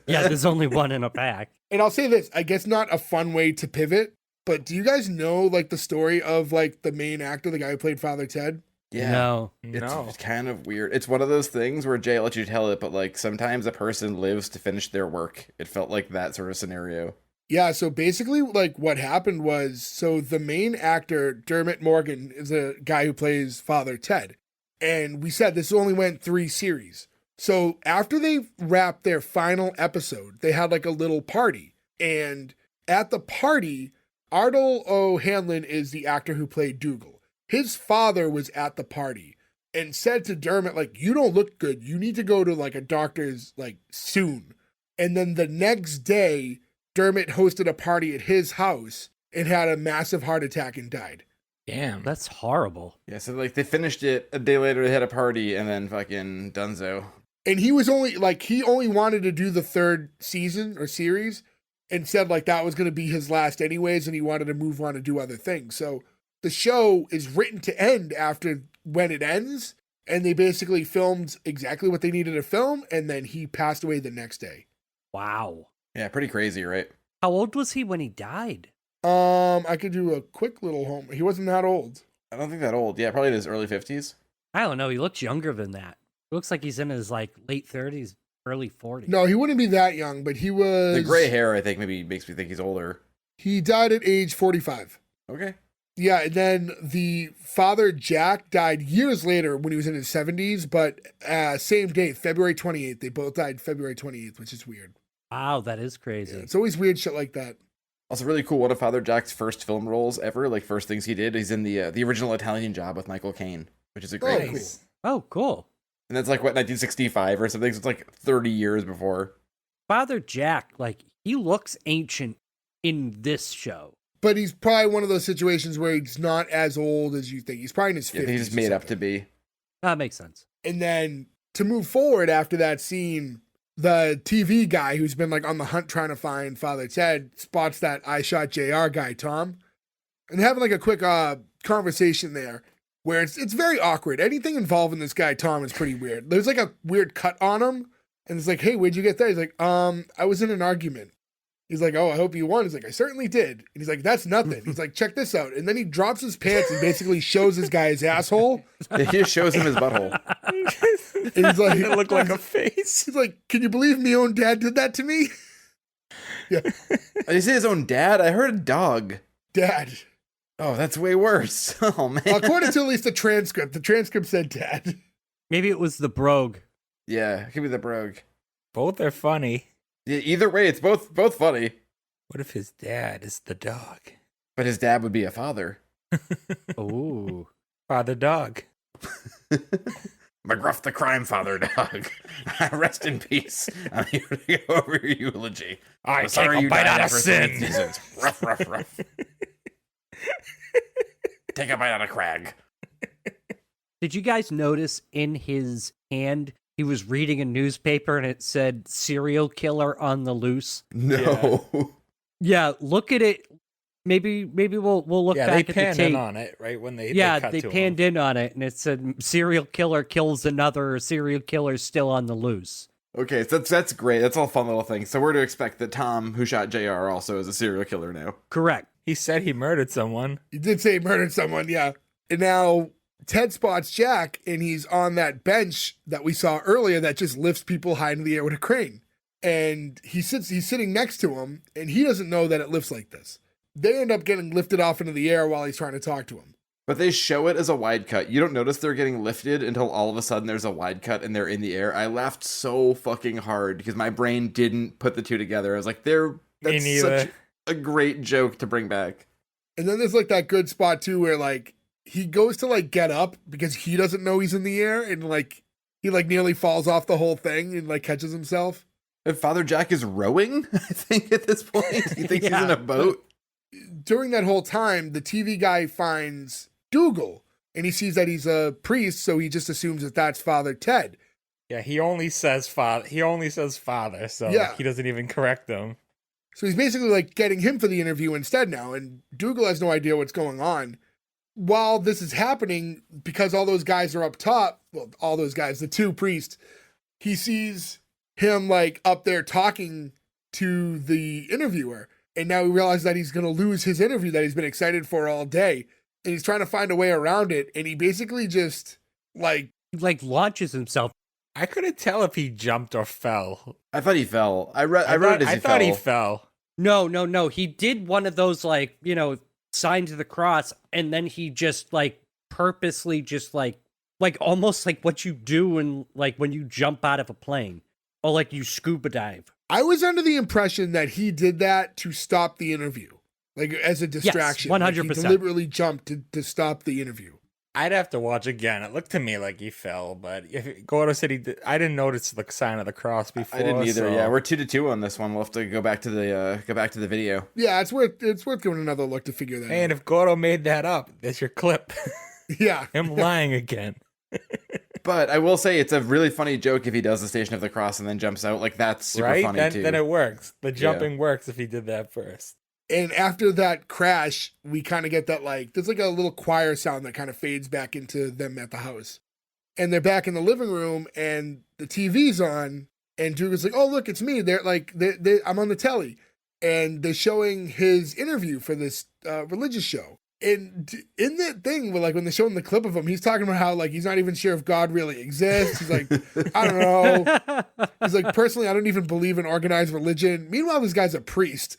D: Yeah, there's only one in a pack.
A: And I'll say this, I guess not a fun way to pivot, but do you guys know like the story of like the main actor, the guy who played Father Ted?
C: Yeah.
D: No.
C: It's kind of weird. It's one of those things where Jay let you tell it, but like sometimes a person lives to finish their work. It felt like that sort of scenario.
A: Yeah, so basically like what happened was, so the main actor, Dermot Morgan, is a guy who plays Father Ted. And we said this only went 3 series. So after they wrapped their final episode, they had like a little party. And at the party, Ardal O'Hanlon is the actor who played Dougal. His father was at the party. and said to Dermot, like, you don't look good. You need to go to like a doctor's like soon. And then the next day, Dermot hosted a party at his house and had a massive heart attack and died.
B: Damn.
D: That's horrible.
C: Yeah, so like they finished it a day later. They had a party, and then fucking Dunzo.
A: And he was only like, he only wanted to do the 3rd season or series and said like that was going to be his last anyways. And he wanted to move on and do other things. So the show is written to end after when it ends. And they basically filmed exactly what they needed to film. And then he passed away the next day.
D: Wow.
C: Yeah, pretty crazy, right?
D: How old was he when he died?
A: I could do a quick little home. He wasn't that old.
C: I don't think that old. Yeah, probably in his early 50s.
D: I don't know. He looks younger than that. He looks like he's in his like late 30s, early 40s.
A: No, he wouldn't be that young, but he was.
C: The gray hair, I think, maybe makes me think he's older.
A: He died at age 45.
C: Okay.
A: Yeah, and then the father, Jack, died years later when he was in his 70s, but same date, February 28th. They both died February 28th, which is weird.
D: Wow, that is crazy.
A: Yeah, it's always weird shit like that.
C: Also, really cool. One of Father Jack's first film roles ever, like first things he did, he's in the original Italian Job with Michael Caine, which is a great.
A: Nice.
D: Oh, cool.
C: And that's like what 1965 or something. So it's like 30 years before.
D: Father Jack, like, he looks ancient in this show.
A: But he's probably one of those situations where he's not as old as you think. He's probably in his 50s.
C: Yeah, he just made up to be.
D: That makes sense.
A: And then to move forward after that scene, the TV guy who's been like on the hunt trying to find Father Ted spots that I Shot JR guy, Tom, and having like a quick conversation there where it's very awkward. Anything involving this guy, Tom, is pretty weird. There's like a weird cut on him, and it's like, hey, where'd you get that? He's like, I was in an argument. He's like, oh, I hope you won. He's like, I certainly did. And he's like, that's nothing. He's like, check this out. And then he drops his pants and basically shows this guy his asshole.
C: He just shows him his butthole.
A: And he's like,
B: It looked like a face.
A: he's like, can you believe my own dad did that to me? Yeah,
C: Did he say his own dad? I heard a dog.
A: dad.
C: Oh, that's way worse. Oh, man.
A: According to at least the transcript said dad.
D: Maybe it was the brogue.
C: Yeah, give me the brogue.
B: Both are funny.
C: Yeah, either way, it's both funny.
B: What if his dad is the dog?
C: But his dad would be a father.
D: Ooh.
B: Father dog.
C: McGruff the crime father dog. Rest in peace. I'm here to go over your eulogy.
B: I
C: I'm sorry
B: take a
C: you
B: bite
C: died
B: out of
C: after 3
B: sin.
C: seasons. Rough, rough, rough. Take a bite out of Crag.
D: Did you guys notice in his hand he was reading a newspaper and it said serial killer on the loose?
C: No.
D: Yeah, look at it. Maybe we'll look
B: Yeah,
D: back
B: they
D: at the
B: panned
D: tape.
B: in on it, right? When they cut
D: they
B: to
D: panned
B: him.
D: in on it and it said serial killer kills another serial killer still on the loose.
C: Okay, so that's great. That's all fun little things. So we're to expect that Tom, who shot JR, also is a serial killer now.
D: Correct.
B: He said he murdered someone.
A: He did say he murdered someone, yeah. And now Ted spots Jack, and he's on that bench that we saw earlier that just lifts people high into the air with a crane. And he's sitting next to him, and he doesn't know that it lifts like this. They end up getting lifted off into the air while he's trying to talk to him.
C: But they show it as a wide cut. You don't notice they're getting lifted until all of a sudden there's a wide cut and they're in the air. I laughed so fucking hard because my brain didn't put the two together. I was like, that's
B: neither.
C: such a great joke to bring back.
A: And then there's like that good spot too where like he goes to like get up because he doesn't know he's in the air, and like he like nearly falls off the whole thing and like catches himself.
C: And Father Jack is rowing, I think, at this point. He thinks he's in a boat.
A: During that whole time, the TV guy finds Dougal, and he sees that he's a priest, so he just assumes that that's Father Ted.
B: Yeah, he only says father. So
A: Yeah.
B: he doesn't even correct them.
A: So he's basically like getting him for the interview instead now, and Dougal has no idea what's going on. While this is happening, because all those guys are up top, well, all those guys, the two priests, he sees him like up there talking to the interviewer, and now he realizes that he's going to lose his interview that he's been excited for all day, and he's trying to find a way around it, and he basically just like
D: He like launches himself.
B: I couldn't tell if he jumped or fell.
C: I thought he fell. I read it as
B: I
C: he
B: thought
C: fell.
B: he fell.
D: No. He did one of those like, sign to the cross, and then he just like purposely just like almost like what you do in like when you jump out of a plane or like you scuba dive.
A: I was under the impression that he did that to stop the interview, like as a distraction.
D: 100%.
A: Like, he deliberately jumped to stop the interview.
B: I'd have to watch again. It looked to me like he fell, but if Gordo said he did, I didn't notice the sign of the cross before.
C: I didn't either.
B: so-
C: Yeah, we're 2-2 on this one. We'll have to go back to the video.
A: Yeah, it's worth giving another look to figure that
B: And
A: out.
B: if Gordo made that up, that's your clip.
A: Yeah.
B: Him lying again.
C: But I will say it's a really funny joke if he does the Station of the Cross and then jumps out. Like that's super
B: Right?
C: funny too.
B: Then it works. The jumping works if he did that first.
A: And after that crash, we kind of get that, like, there's like a little choir sound that kind of fades back into them at the house. And they're back in the living room and the TV's on. And Dougal's like, oh, look, it's me. They're like, I'm on the telly. And they're showing his interview for this religious show. And in that thing, where, like, when they're showing the clip of him, he's talking about how, like, he's not even sure if God really exists. He's like, I don't know. He's like, personally, I don't even believe in organized religion. Meanwhile, this guy's a priest.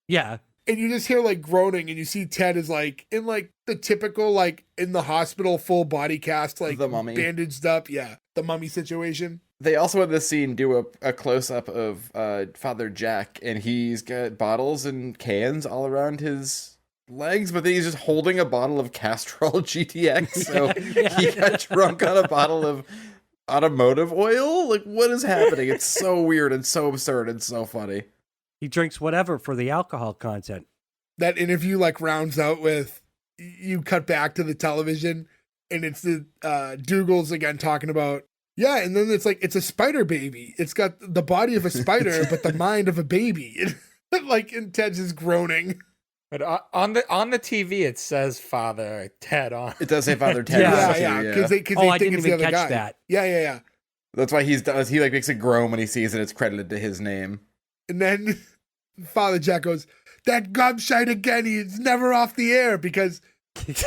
D: Yeah.
A: And you just hear, like, groaning, and you see Ted is, like, in, like, the typical, like, in the hospital, full body cast, like,
C: The mummy.
A: bandaged up. Yeah, the mummy situation.
C: They also in this scene do a close up of Father Jack, and he's got bottles and cans all around his legs, but then he's just holding a bottle of Castrol GTX. So he got drunk on a bottle of automotive oil. Like, what is happening? It's so weird and so absurd and so funny.
D: He drinks whatever for the alcohol content.
A: That interview, like, rounds out with, you cut back to the television, and it's the Dougal's again talking about, yeah, and then it's like, it's a spider baby. It's got the body of a spider, but the mind of a baby. Like, and Ted's just groaning.
B: But on the TV, it says Father Ted on.
C: It does say Father Ted.
D: Yeah.
A: Yeah, because they
D: Oh, I
A: think
D: didn't
A: it's the
D: even
A: other
D: catch
A: guy.
D: that.
A: Yeah.
C: That's why he like makes a groan when he sees it. It's credited to his name.
A: And then Father Jack goes, that gobshite again, he's never off the air, because he's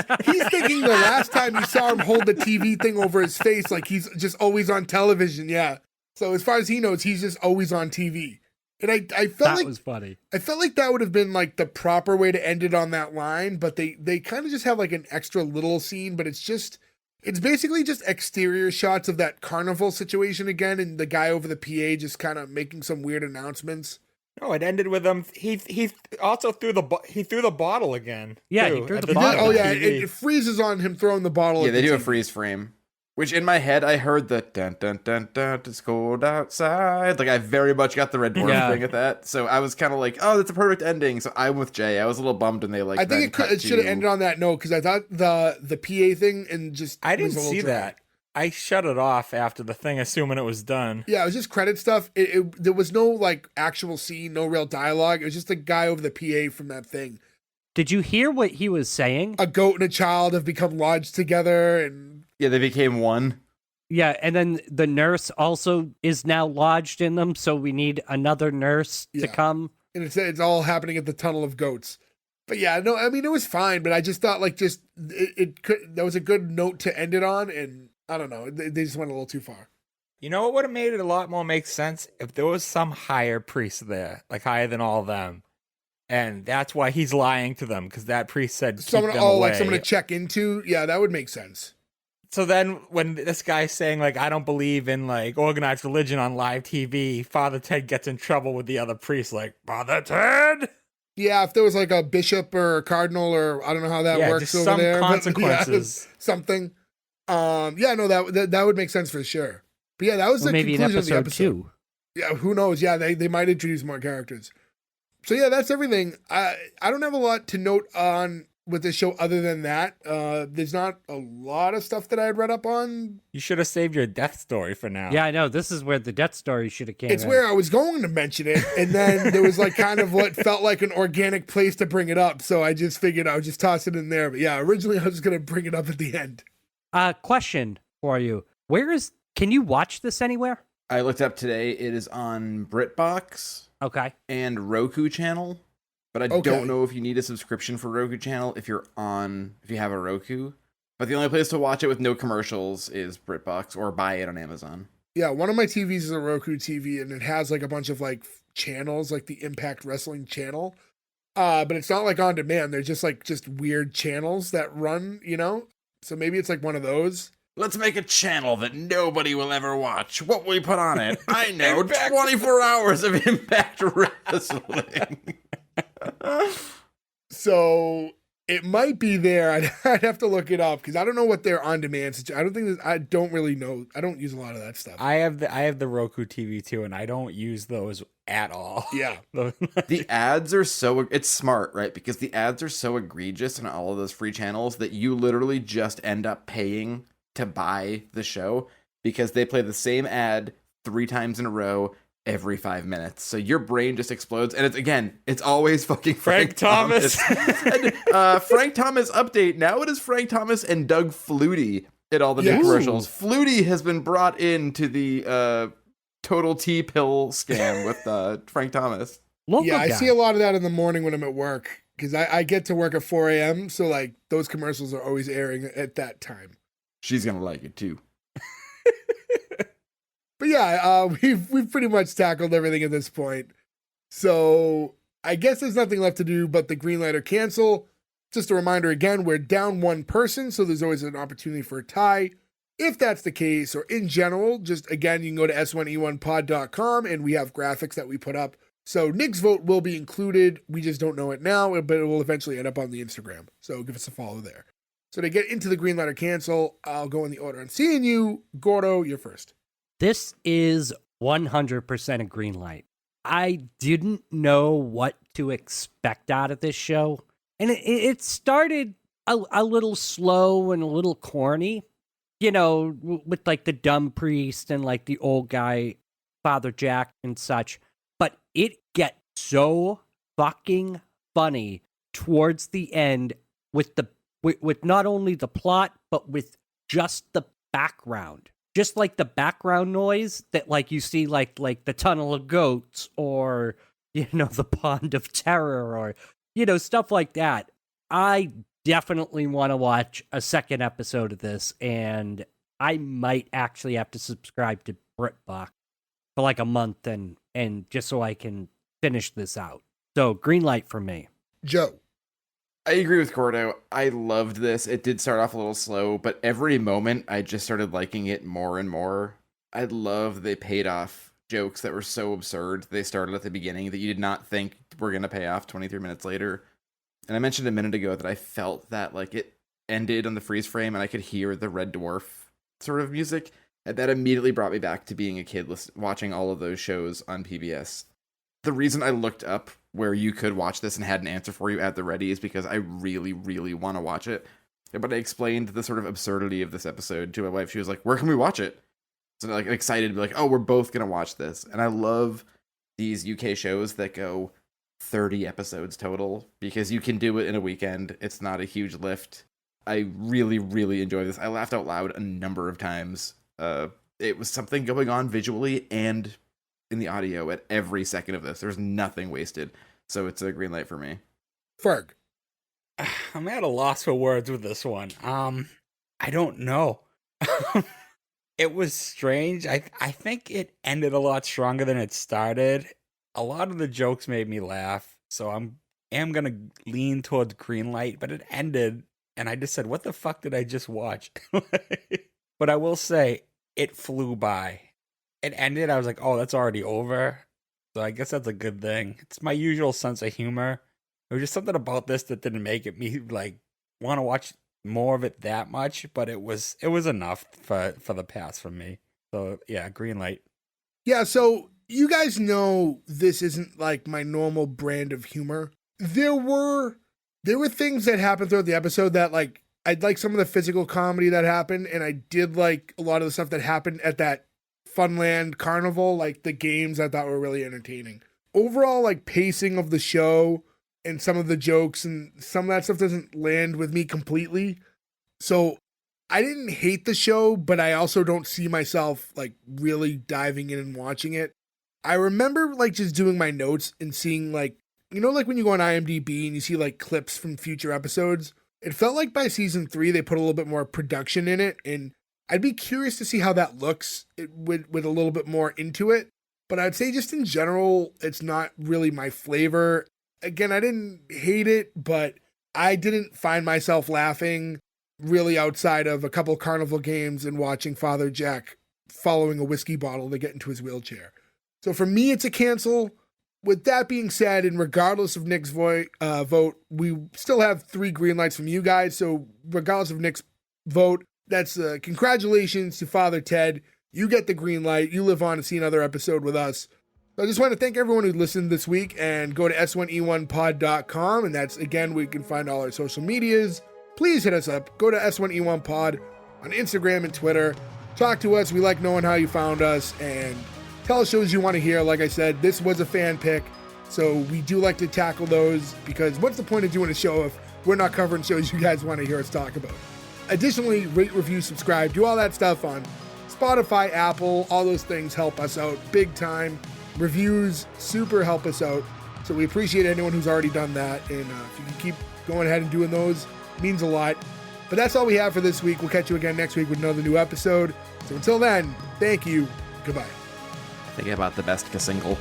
A: thinking the last time he saw him hold the TV thing over his face, like he's just always on television. Yeah. So as far as he knows, he's just always on TV. And I felt
D: That
A: like
D: was funny.
A: I felt like that would have been like the proper way to end it on that line, but they kind of just have like an extra little scene, but it's basically just exterior shots of that carnival situation again, and the guy over the PA just kind of making some weird announcements.
B: No, it ended with him. He also threw the bottle again.
D: Yeah,
B: too,
D: he threw
B: at
D: the
A: He did-
D: bottle.
A: oh yeah,
B: TV.
A: it freezes on him throwing the bottle.
C: Yeah,
A: at
C: they
A: the
C: do a
A: TV.
C: freeze frame. Which in my head, I heard the dun dun dun dun, it's cold outside. Like, I very much got the Red Dwarf
D: Yeah.
C: thing at that. So I was kind of like, oh, that's a perfect ending. So I'm with Jay. I was a little bummed when they like.
A: I
C: then
A: think
C: cut
A: it should have
C: to-
A: ended on that note, because I thought the PA thing and just
B: I didn't
A: was a little
B: see
A: dry.
B: that. I shut it off after the thing, assuming it was done.
A: Yeah, it was just credit stuff. There was no like actual scene, no real dialogue. It was just a guy over the PA from that thing.
D: Did you hear what he was saying?
A: A goat and a child have become lodged together, and
C: Yeah, they became one.
D: Yeah, and then the nurse also is now lodged in them, so we need another nurse to
A: Yeah.
D: come.
A: it's all happening at the Tunnel of Goats. But yeah, no, I mean it was fine, but I just thought like it could, that was a good note to end it on, and I don't know, they just went a little too far.
B: You know what would have made it a lot more make sense if there was some higher priest there, like higher than all of them, and that's why he's lying to them, because that priest said keep
A: Someone,
B: them
A: like
B: away.
A: someone to check into. Yeah, that would make sense.
B: So then when this guy's saying, like, I don't believe in, like, organized religion on live TV, Father Ted gets in trouble with the other priest, like, Father Ted?
A: Yeah, if there was like a bishop or a cardinal, or I don't know how that
B: Yeah,
A: works
B: just
A: over
B: some
A: there. but, yeah,
B: consequences.
A: something. Yeah, no, that would make sense for sure. But yeah, that was
D: Or
A: the
D: maybe in
A: conclusion of the
D: episode
A: episode.
D: 2.
A: Yeah, who knows? Yeah, they might introduce more characters. So yeah, that's everything. I don't have a lot to note on with this show other than that. There's not a lot of stuff that I had read up on.
B: You should have saved your death story for now.
D: Yeah, I know. This is where the death story should have came
A: It's
D: in.
A: where I was going to mention it, and then there was like kind of what felt like an organic place to bring it up. So I just figured I would just toss it in there. But yeah, originally I was going to bring it up at the end.
D: Question for you. Can you watch this anywhere?
C: I looked up today. It is on BritBox
D: Okay.
C: and Roku channel. But I
A: Okay.
C: don't know if you need a subscription for Roku channel if you have a Roku. But the only place to watch it with no commercials is BritBox, or buy it on Amazon.
A: Yeah, one of my TVs is a Roku TV, and it has like a bunch of like channels, like the Impact Wrestling channel. But it's not like on demand. They're just weird channels that run, you know? So maybe it's like one of those.
C: Let's make a channel that nobody will ever watch. What will we put on it? I know,
B: Impact.
C: 24 hours of Impact Wrestling.
A: So It might be there. I'd have to look it up because I don't know what their on-demand. I don't think I don't really know. I don't use a lot of that stuff.
B: I have the Roku TV too, and I don't use those at all.
A: Yeah.
C: The ads are it's smart, right? Because the ads are so egregious in all of those free channels that you literally just end up paying to buy the show because they play the same ad 3 times in a row every 5 minutes. So your brain just explodes. And it's always fucking Frank Thomas. And, Frank Thomas update. Now it is Frank Thomas and Doug Flutie in all the new commercials. Flutie has been brought into the Total T-pill scam with Frank Thomas.
A: I see a lot of that in the morning when I'm at work because I get to work at 4 a.m. So like those commercials are always airing at that time.
C: She's going to like it too.
A: But yeah, we've pretty much tackled everything at this point. So I guess there's nothing left to do but the green light or cancel. Just a reminder again, we're down 1 person, so there's always an opportunity for a tie. If that's the case, or in general, just again, you can go to S1E1pod.com and we have graphics that we put up. So Nick's vote will be included. We just don't know it now, but it will eventually end up on the Instagram. So give us a follow there. So to get into the green light or cancel, I'll go in the order I'm seeing you. Gordo, you're first.
D: This is 100% a green light. I didn't know what to expect out of this show. And it started a little slow and a little corny, you know, with like the dumb priest and like the old guy, Father Jack and such. But it gets so fucking funny towards the end with not only the plot, but with just the background. Just like the background noise that like you see like the Tunnel of Goats or, you know, the Pond of Terror or, you know, stuff like that. I definitely want to watch a second episode of this, and I might actually have to subscribe to BritBox for like a month and just so I can finish this out. So green light for me.
A: Joe.
C: I agree with Gordo. I loved this. It did start off a little slow, but every moment I just started liking it more and more. I love they paid off jokes that were so absurd. They started at the beginning that you did not think were going to pay off 23 minutes later. And I mentioned a minute ago that I felt that like it ended on the freeze frame and I could hear the Red Dwarf sort of music. And that immediately brought me back to being a kid watching all of those shows on PBS. The reason I looked up where you could watch this and had an answer for you at the ready is because I really, really want to watch it. But I explained the sort of absurdity of this episode to my wife. She was like, where can we watch it? So like excited to be like, oh, we're both going to watch this. And I love these UK shows that go 30 episodes total because you can do it in a weekend. It's not a huge lift. I really, really enjoy this. I laughed out loud a number of times. It was something going on visually and in the audio at every second of this. There's nothing wasted. So it's a green light for me.
A: Ferg.
B: I'm at a loss for words with this one. I don't know. It was strange. I think it ended a lot stronger than it started. A lot of the jokes made me laugh, so am gonna lean towards green light, but it ended and I just said, what the fuck did I just watch? But I will say it flew by. It ended, I was like, oh, that's already over. So I guess that's a good thing. It's my usual sense of humor. There was just something about this that didn't make it me like want to watch more of it that much, but it was enough for the pass for me. So yeah, green light.
A: Yeah, so you guys know this isn't like my normal brand of humor. There were things that happened throughout the episode that like I'd like some of the physical comedy that happened, and I did like a lot of the stuff that happened at that Funland Carnival, like the games I thought were really entertaining. Overall, like pacing of the show and some of the jokes and some of that stuff doesn't land with me completely. So I didn't hate the show, but I also don't see myself like really diving in and watching it. I remember like just doing my notes and seeing like, you know, like when you go on IMDb and you see like clips from future episodes, it felt like by season 3, they put a little bit more production in it, and I'd be curious to see how that looks with a little bit more into it. But I'd say just in general, it's not really my flavor. Again, I didn't hate it, but I didn't find myself laughing really outside of a couple carnival games and watching Father Jack following a whiskey bottle to get into his wheelchair. So for me, it's a cancel. with that being said, and regardless of Nick's vote, we still have 3 green lights from you guys. So regardless of Nick's vote, that's congratulations to Father Ted. You get the green light. You live on to see another episode with us. So I just want to thank everyone who listened this week, and go to S1E1pod.com. And that's, again, where you can find all our social medias. Please hit us up. Go to S1E1pod on Instagram and Twitter. Talk to us. We like knowing how you found us, and tell us shows you want to hear. Like I said, this was a fan pick, so we do like to tackle those, because what's the point of doing a show if we're not covering shows you guys want to hear us talk about? Additionally, rate, review, subscribe, do all that stuff on Spotify, Apple. All those things help us out big time. Reviews super help us out, so we appreciate anyone who's already done that, and if you can keep going ahead and doing those, it means a lot. But that's all we have for this week. We'll catch you again next week with another new episode. So until then, thank you. Goodbye.
C: Think about the best single.